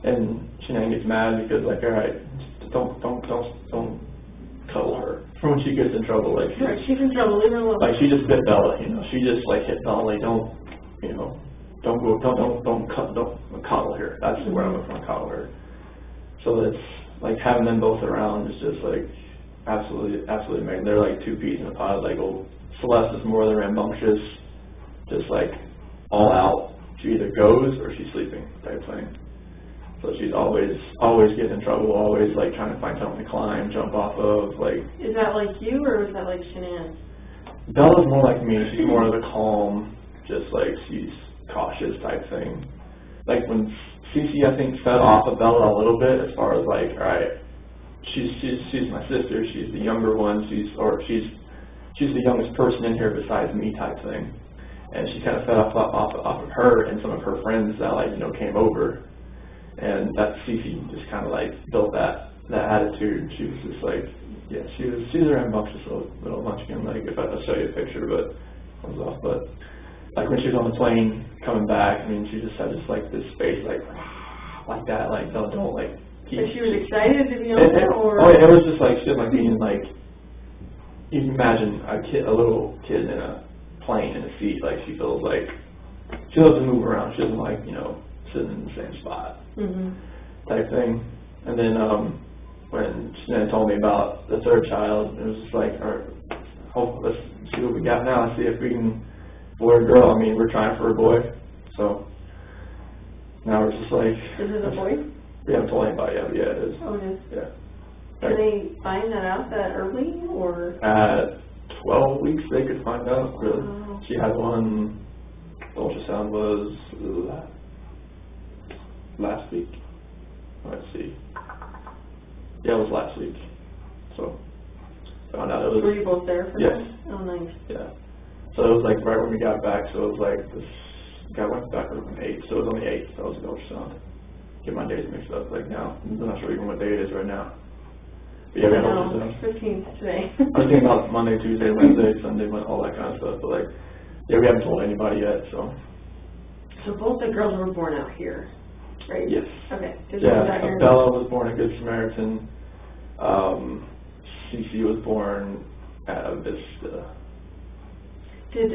and Shanann gets mad because, like, all right, don't cuddle her when she gets in trouble. Like, she's in trouble, leave her alone. Like, she just bit Bella, you know. She just like hit Bella. Like, don't coddle her. That's where I'm going to coddle her. So it's like having them both around is just like absolutely amazing. They're like two peas in a pod. Like, Celeste is more than rambunctious, just like all out. She either goes or she's sleeping type thing. So she's always getting in trouble, always like trying to find something to climb, jump off of. Like, is that like you or is that like Shanann? Bella's more like me. She's more of a calm, just like she's cautious type thing. Like when Cece, I think, fed off of Bella a little bit as far as like, all right, she's my sister. She's the younger one. She's the youngest person in here besides me type thing. And she kind of fed off of her and some of her friends that, like, you know, came over. And that Cece just kind of like built that attitude. She was just like, yeah, she's a rambunctious little munchkin. Like, if I'll show you a picture, but it was off. But like when she was on the plane coming back, I mean, she just had like this face like that. Like, don't like. But she was excited to be on there, or? Oh yeah, it was just like she was like being like. You can imagine a little kid in a plane in a seat. Like, she feels like she loves to move around. She doesn't like, you know, sitting in the same spot type thing. And then when Shanann told me about the third child, it was just like, all right, let's see what we got now. See if we can, boy or girl. I mean, we're trying for a boy, so now we're just like. Is it a boy? We haven't told anybody yet. Yeah, it is. Oh, it is. Yeah. Can they find that out that early, or? At 12 weeks, they could find out. Really, wow. She had one. The ultrasound was last week. Let's see. Yeah, it was last week. So, found out it was... Were you both there for yes. that? Oh, nice. Yeah. So it was like right when we got back, so it was like this guy went back on the 8th, so it was on the 8th, that was an ultrasound. Get my days mixed up, like now, I'm not sure even what day it is right now. But yeah, we had ultrasound. 15th today. I was thinking about Monday, Tuesday, Wednesday, Sunday, all that kind of stuff, but like, yeah, we haven't told anybody yet, so. So both the girls were born out here, right? Yes. Okay. Yeah, Bella was born at Good Samaritan. Cece was born at Vista. Did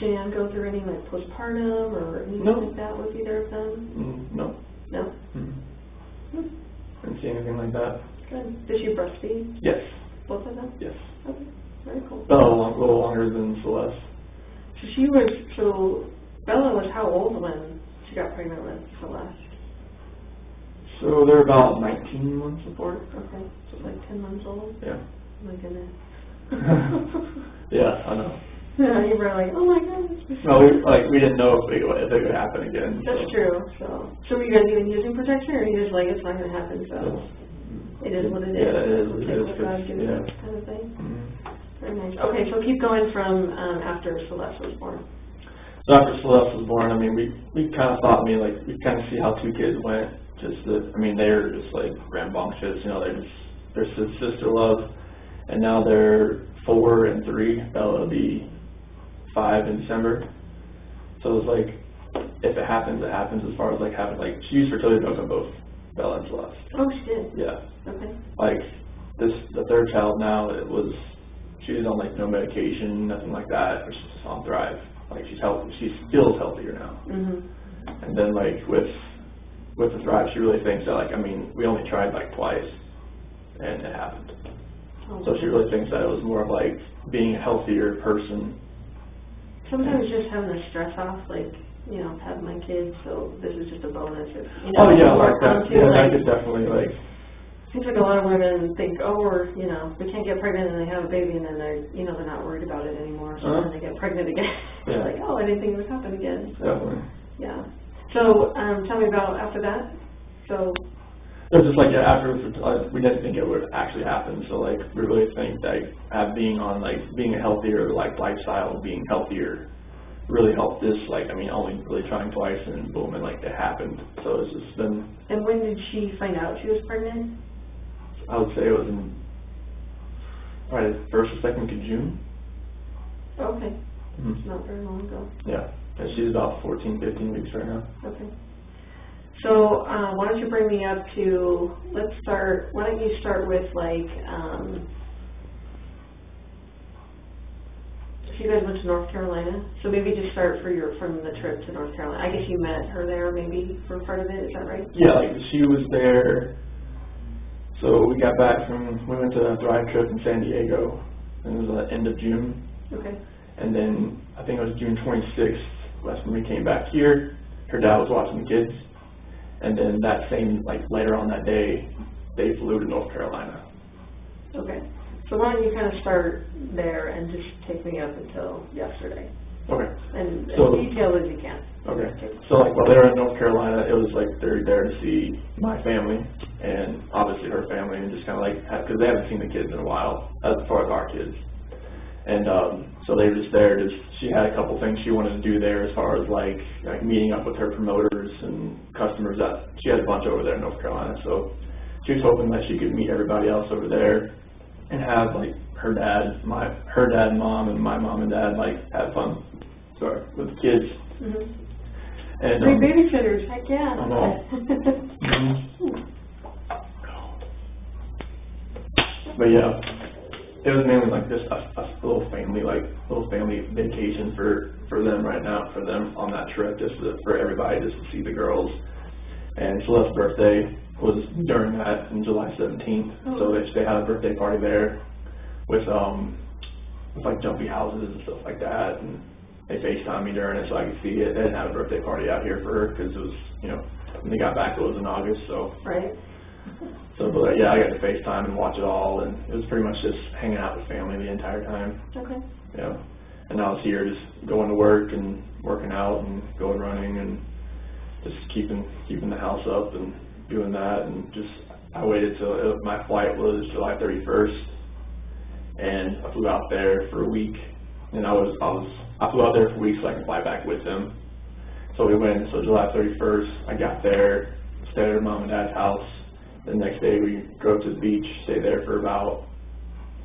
Shanann go through any like postpartum or anything like that with either of them? No. No? Didn't see anything like that. Good. Did she breastfeed? Yes. Both of them? Yes. Okay. Very cool. Bella a little longer than Celeste. So Bella was how old when she got pregnant with Celeste? So they're about 19 months apart. Okay. So like 10 months old? Yeah. Oh my goodness. Yeah, I know. Yeah, you were like, oh my goodness. No, we didn't know if it would happen again. That's true. So were you guys even using protection, or are you just like, it's not going to happen, so it is what it is? Yeah, it is what it is. God gives us kind of thing. Very nice. Okay, so keep going from after Celeste was born. So after Celeste was born, I mean, we kind of thought, we kind of see how 2 kids went. They're just like rambunctious, they're sister love, and now they're 4 and 3. Bella will be 5 in December. So it's like, if it happens, it happens. As far as like having she used fertility drugs on both Bella and Celeste. Oh, she did. Yeah. Okay. Like the 3rd child now, she was on like no medication, nothing like that. Or she's just on Thrive. Like she's healthy. She feels healthier now. And then like with the Thrive, she really thinks that we only tried like twice, and it happened. So she really thinks that it was more of like being a healthier person. Sometimes just having the stress off, have my kids, so this is just a bonus. Oh yeah, like that. Yeah, that could definitely Seems like a lot of women think, we can't get pregnant and they have a baby, and then they're not worried about it anymore. So then they get pregnant again. Yeah. Like, oh, I didn't think it would happen again. So, definitely. Yeah. So tell me about after that. So. It was just after we didn't think it would actually happen, so we really think that being a healthier lifestyle, being healthier, really helped this. Only really trying twice, and boom, and it happened. So it's just been. And when did she find out she was pregnant? I would say it was in probably the 1st or 2nd week of June. Okay. It's not very long ago. Yeah. And she's about 14, 15 weeks right now. Okay. So why don't you bring me up to, why don't you start with so you guys went to North Carolina, so maybe just start from the trip to North Carolina. I guess you met her there maybe for part of it, is that right? Yeah, she was there, so we got back we went to a Thrive trip in San Diego, and it was the end of June. Okay. And then I think it was June 26th, that's when we came back here. Her dad was watching the kids. And then that same, later on that day, they flew to North Carolina. Okay. So why don't you kind of start there and just take me up until yesterday? Okay. And as detailed as you can. Okay. So, while they were in North Carolina, it was they're there to see my family and obviously her family, and just kind of because they haven't seen the kids in a while, as far as our kids. And so they were just there. She had a couple things she wanted to do there, as far as meeting up with her promoters and customers. That she had a bunch over there in North Carolina, so she was hoping that she could meet everybody else over there and have her dad, and mom, and my mom and dad have fun. With the kids. And free babysitters, heck yeah. I know. But yeah. It was mainly just a little family vacation for them right now, for them on that trip, for everybody, just to see the girls. And Celeste's birthday was during that, on July 17th, so they had a birthday party there with jumpy houses and stuff like that, and they FaceTimed me during it so I could see it. They didn't have a birthday party out here for her because it was, when they got back it was in August, so. Right. So, but yeah, I got to FaceTime and watch it all, and it was pretty much just hanging out with family the entire time. Okay. Yeah. And I was here just going to work and working out and going running and just keeping the house up and doing that, and just, I waited till my flight was July 31st, and I flew out there for a week, and I flew out there for a week so I could fly back with him. So we went, so July 31st, I got there, stayed at Mom and Dad's house. The next day we drove to the beach, stayed there for about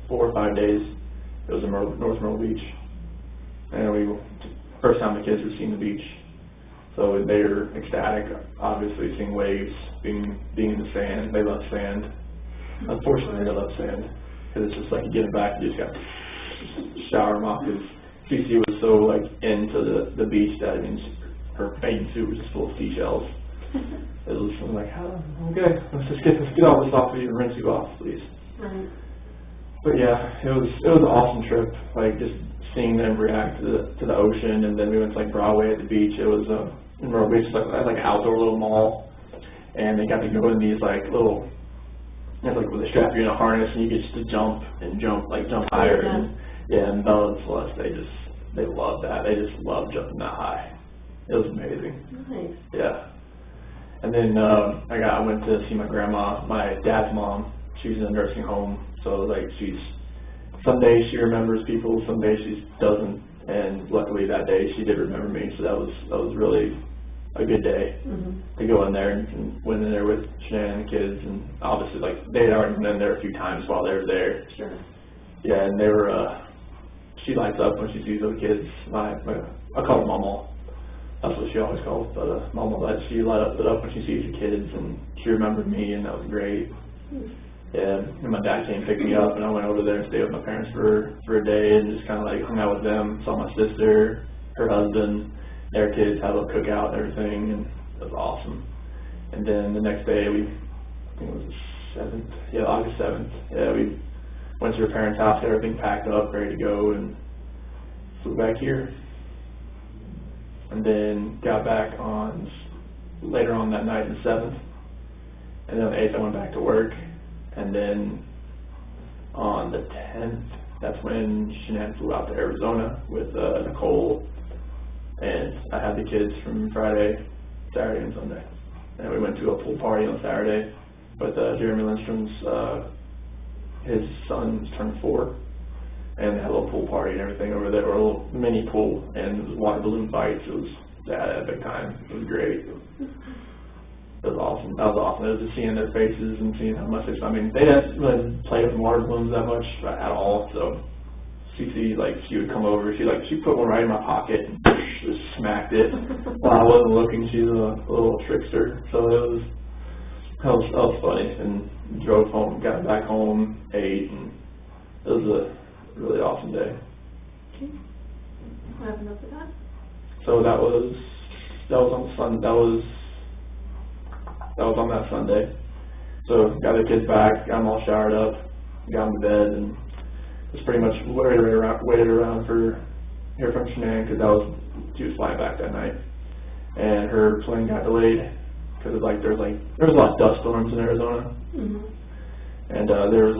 4 or 5 days. It was in North Myrtle Beach. And first time the kids were seeing the beach. So they were ecstatic, obviously seeing waves, being in the sand. They love sand. Unfortunately, they love sand, because it's just like you get it back, you just got to shower them off, because Cece was so like into the beach that, I mean, her bathing suit was just full of seashells. It was like, okay, let's get all this off of you and rinse you off, please. Right. But yeah, it was an awesome trip. Like just seeing them react to the ocean, and then we went to like Broadway at the beach. It was in Myrtle Beach, like an outdoor little mall, and they got to go in these like little, like where they strap you in a harness and you get to jump higher. Yeah. And Bella and Celeste, they loved that. They just loved jumping that high. It was amazing. Nice. Yeah. And then I went to see my grandma, my dad's mom. She's in a nursing home, so like some days she remembers people, some days she doesn't. And luckily that day she did remember me, so that was really a good day to go in there, and went in there with Shanann and the kids, and obviously like they had already been in there a few times while they were there. Sure. Yeah, and they were. She lights up when she sees those kids. I call her Mama. That's what she always calls, but Mama, she light it up when she sees the kids, and she remembered me, and that was great. Yeah, and my dad came and picked me up, and I went over there and stayed with my parents for a day, and just kind of like hung out with them. Saw my sister, her husband, their kids, had a little cookout and everything, and it was awesome. And then the next day, I think it was the 7th, yeah, August 7th, yeah, we went to her parents' house, had everything packed up, ready to go, and flew back here. And then got back later on that night, the 7th. And then on the 8th, I went back to work. And then on the 10th, that's when Shanann flew out to Arizona with Nicole. And I had the kids from Friday, Saturday, and Sunday. And we went to a pool party on Saturday with Jeremy Lindstrom's, his son's turned 4. And they had a little pool party and everything over there, or a little mini pool, and it was water balloon fights. It was that epic time. It was great. It was awesome. That was awesome. It was just seeing their faces and seeing how much I mean, they didn't really play with water balloons that much at all. So Cece, like, she would come over. She put one right in my pocket and just smacked it while I wasn't looking. She's a little trickster. So that was funny. And drove home, got back home, ate, and it was a really awesome day. Okay. What happened after that? So that was on that Sunday. So got the kids back, got them all showered up, got them to bed, and just pretty much waited around for hear from Shanann, because she was flying back that night, and her plane got delayed because there was a lot of dust storms in Arizona. And there was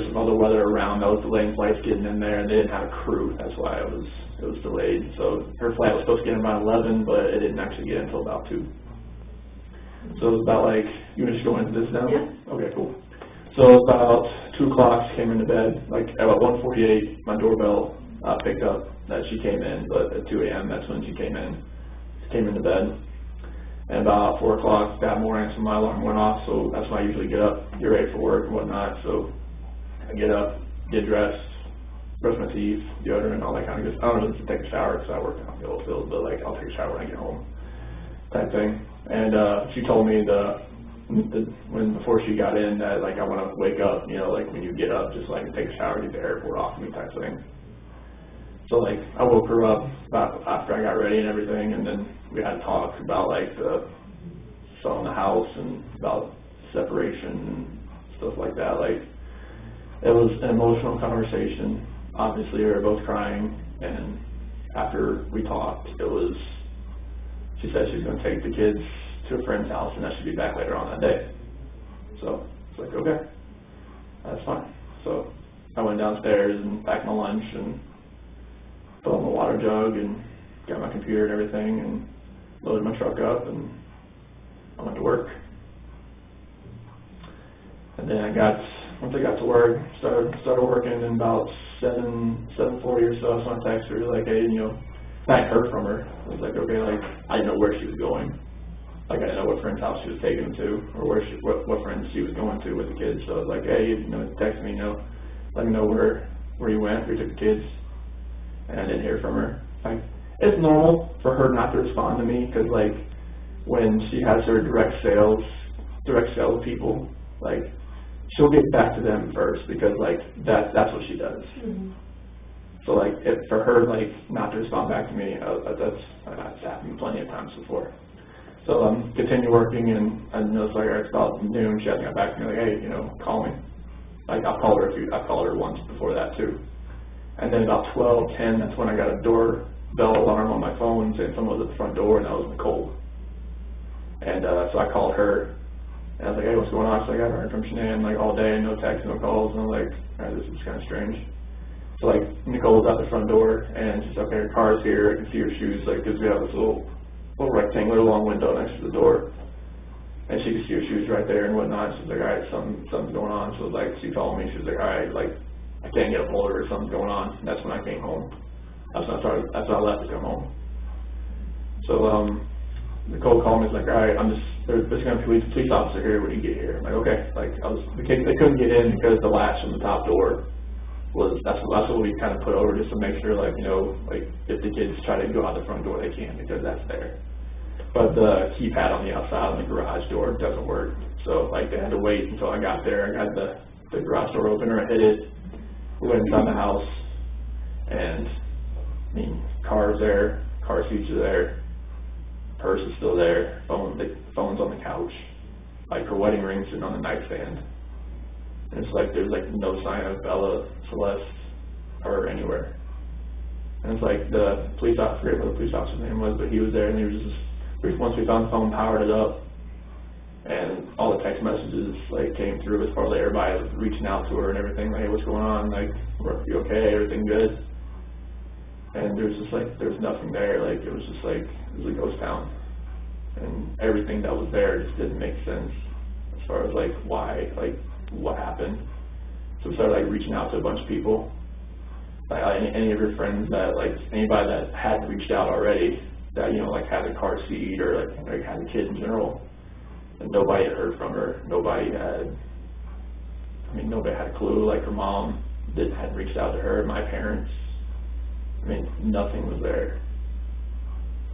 some other weather around that was delaying flights getting in there, and they didn't have a crew. That's why it was delayed. So her flight was supposed to get in around 11, but it didn't actually get in until about 2. So it was about you want to just go into this now? Yeah. Okay, cool. So about 2 o'clock, she came into bed. Like about 1:48, my doorbell picked up that she came in, but at 2 a.m. that's when she came into bed. And about 4 o'clock that morning, so my alarm went off, so that's when I usually get up, get ready for work and whatnot. So I get up, get dressed, brush my teeth, deodorant, all that kind of good stuff. I don't know if to take a shower because I work out in the oil field, but I'll take a shower when I get home, type thing. And she told me before she got in that I want to wake up, when you get up, just take a shower, get the airport off me, type thing. So I woke her up about after I got ready and everything, and then we had to talk about the selling the house and about separation and stuff like that. It was an emotional conversation. Obviously, we were both crying, and after we talked, she said she was going to take the kids to a friend's house, and that she'd be back later on that day. So it's okay, that's fine. So I went downstairs and packed my lunch and filled my water jug and got my computer and everything and loaded my truck up and I went to work. And then once I got to work, started working, and about 7:40 or so, I texted her, like, hey, I hadn't heard from her. I was like, okay, like, I didn't know where she was going. Like, I didn't know what friend's house she was taking them to, or what friends she was going to with the kids. So I was like, hey, text me, let me know where you went, where you took the kids. And I didn't hear from her. Like, it's normal for her not to respond to me, because, like, when she has her direct sales people, like, she'll get back to them first, because, like, that's what she does. Mm-hmm. So, like, for her, like, not to respond back to me, that's happened plenty of times before. So continue working, and I noticed, like, it's about noon, she hasn't got back to me, like, hey, call me. Like, I've called her once before that too. And then about 12:10, that's when I got a doorbell alarm on my phone saying someone was at the front door, and that was Nicole. And so I called her, and I was like, hey, what's going on? She's like, I haven't heard from Shanann, like, all day, no texts, no calls. And I'm like, all right, this is kind of strange. So, like, Nicole's at the front door, and she's like, okay, her car's here, I can see her shoes, like, because we have this little rectangular long window next to the door. And she could see her shoes right there and whatnot. She's like, all right, something's going on. So, like, she called me, she was like, all right, like, I can't get a hold of her, something's going on. And that's when I came home. That's when I left to come home. So, Nicole called me, she's like, all right, there's going to be a police officer here when you get here. I'm like, okay. Like, they couldn't get in because the latch on the top door that's what we kind of put over, just to make sure, like, like, if the kids try to go out the front door, they can, because that's there. But the keypad on the outside on the garage door doesn't work. So, like, they had to wait until I got there. I got the garage door opener, I hit it, went inside the house, and, I mean, car's there, car seats are there, purse is still there, phone's on the couch, like, her wedding ring sitting on the nightstand. And it's like, there's, like, no sign of Bella, Celeste, or anywhere. And it's like, the police officer, I forget what the police officer's name was, but he was there, and he was just, once we found the phone, powered it up, and all the text messages, like, came through as far as, like, everybody was reaching out to her and everything, like, hey, what's going on, like, are you okay, everything good? And there's just, like, there was nothing there, like, it was just, like, it was a ghost town. And everything that was there just didn't make sense, as far as, like, why, like, what happened. So we started, like, reaching out to a bunch of people, like, any of your friends that, like, anybody that had reached out already, that, like, had a car seat, or, like had a kid in general, and nobody had heard from her. Nobody had a clue. Like, her mom hadn't reached out to her, my parents, I mean, nothing was there.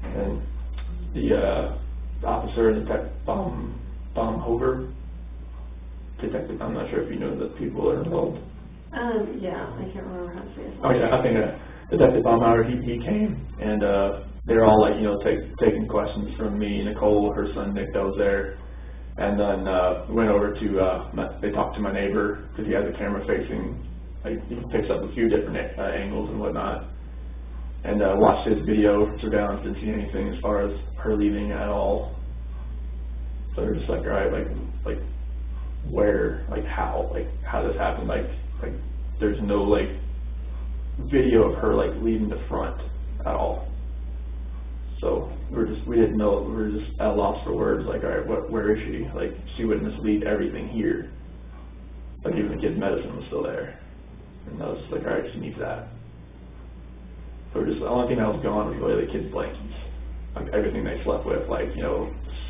And the officer, Baumhofer, detective, I'm not sure if you know the people that are involved. Yeah, I can't remember how to say it. Oh yeah, I think Detective Baumhofer, he came, and they're all, like, taking questions from me, Nicole, her son Nick, that was there. And then we went over to, they talked to my neighbor, because he has a camera facing, like, he picks up a few different angles and whatnot. And watched his video surveillance, didn't see anything as far as her leaving at all. So they're just like, all right, like where, like, how this happened, like there's no, like, video of her, like, leaving the front at all. So we didn't know, we were just at a loss for words, like, all right, where is she? Like, she wouldn't just leave everything here. Like, even the kid's medicine was still there. And I was just like, all right, she needs that. So the only thing that was gone was really the kids' blankets. Like, everything they slept with, like,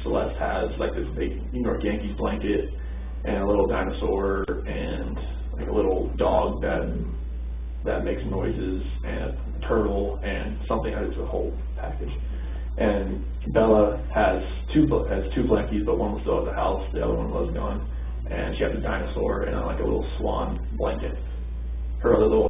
Celeste has, like, this big New York Yankees blanket, and a little dinosaur, and, like, a little dog that makes noises, and a turtle, and something. It's a whole package. And Bella has two blankets, but one was still at the house, the other one was gone. And she has a dinosaur and, like, a little swan blanket. Her other little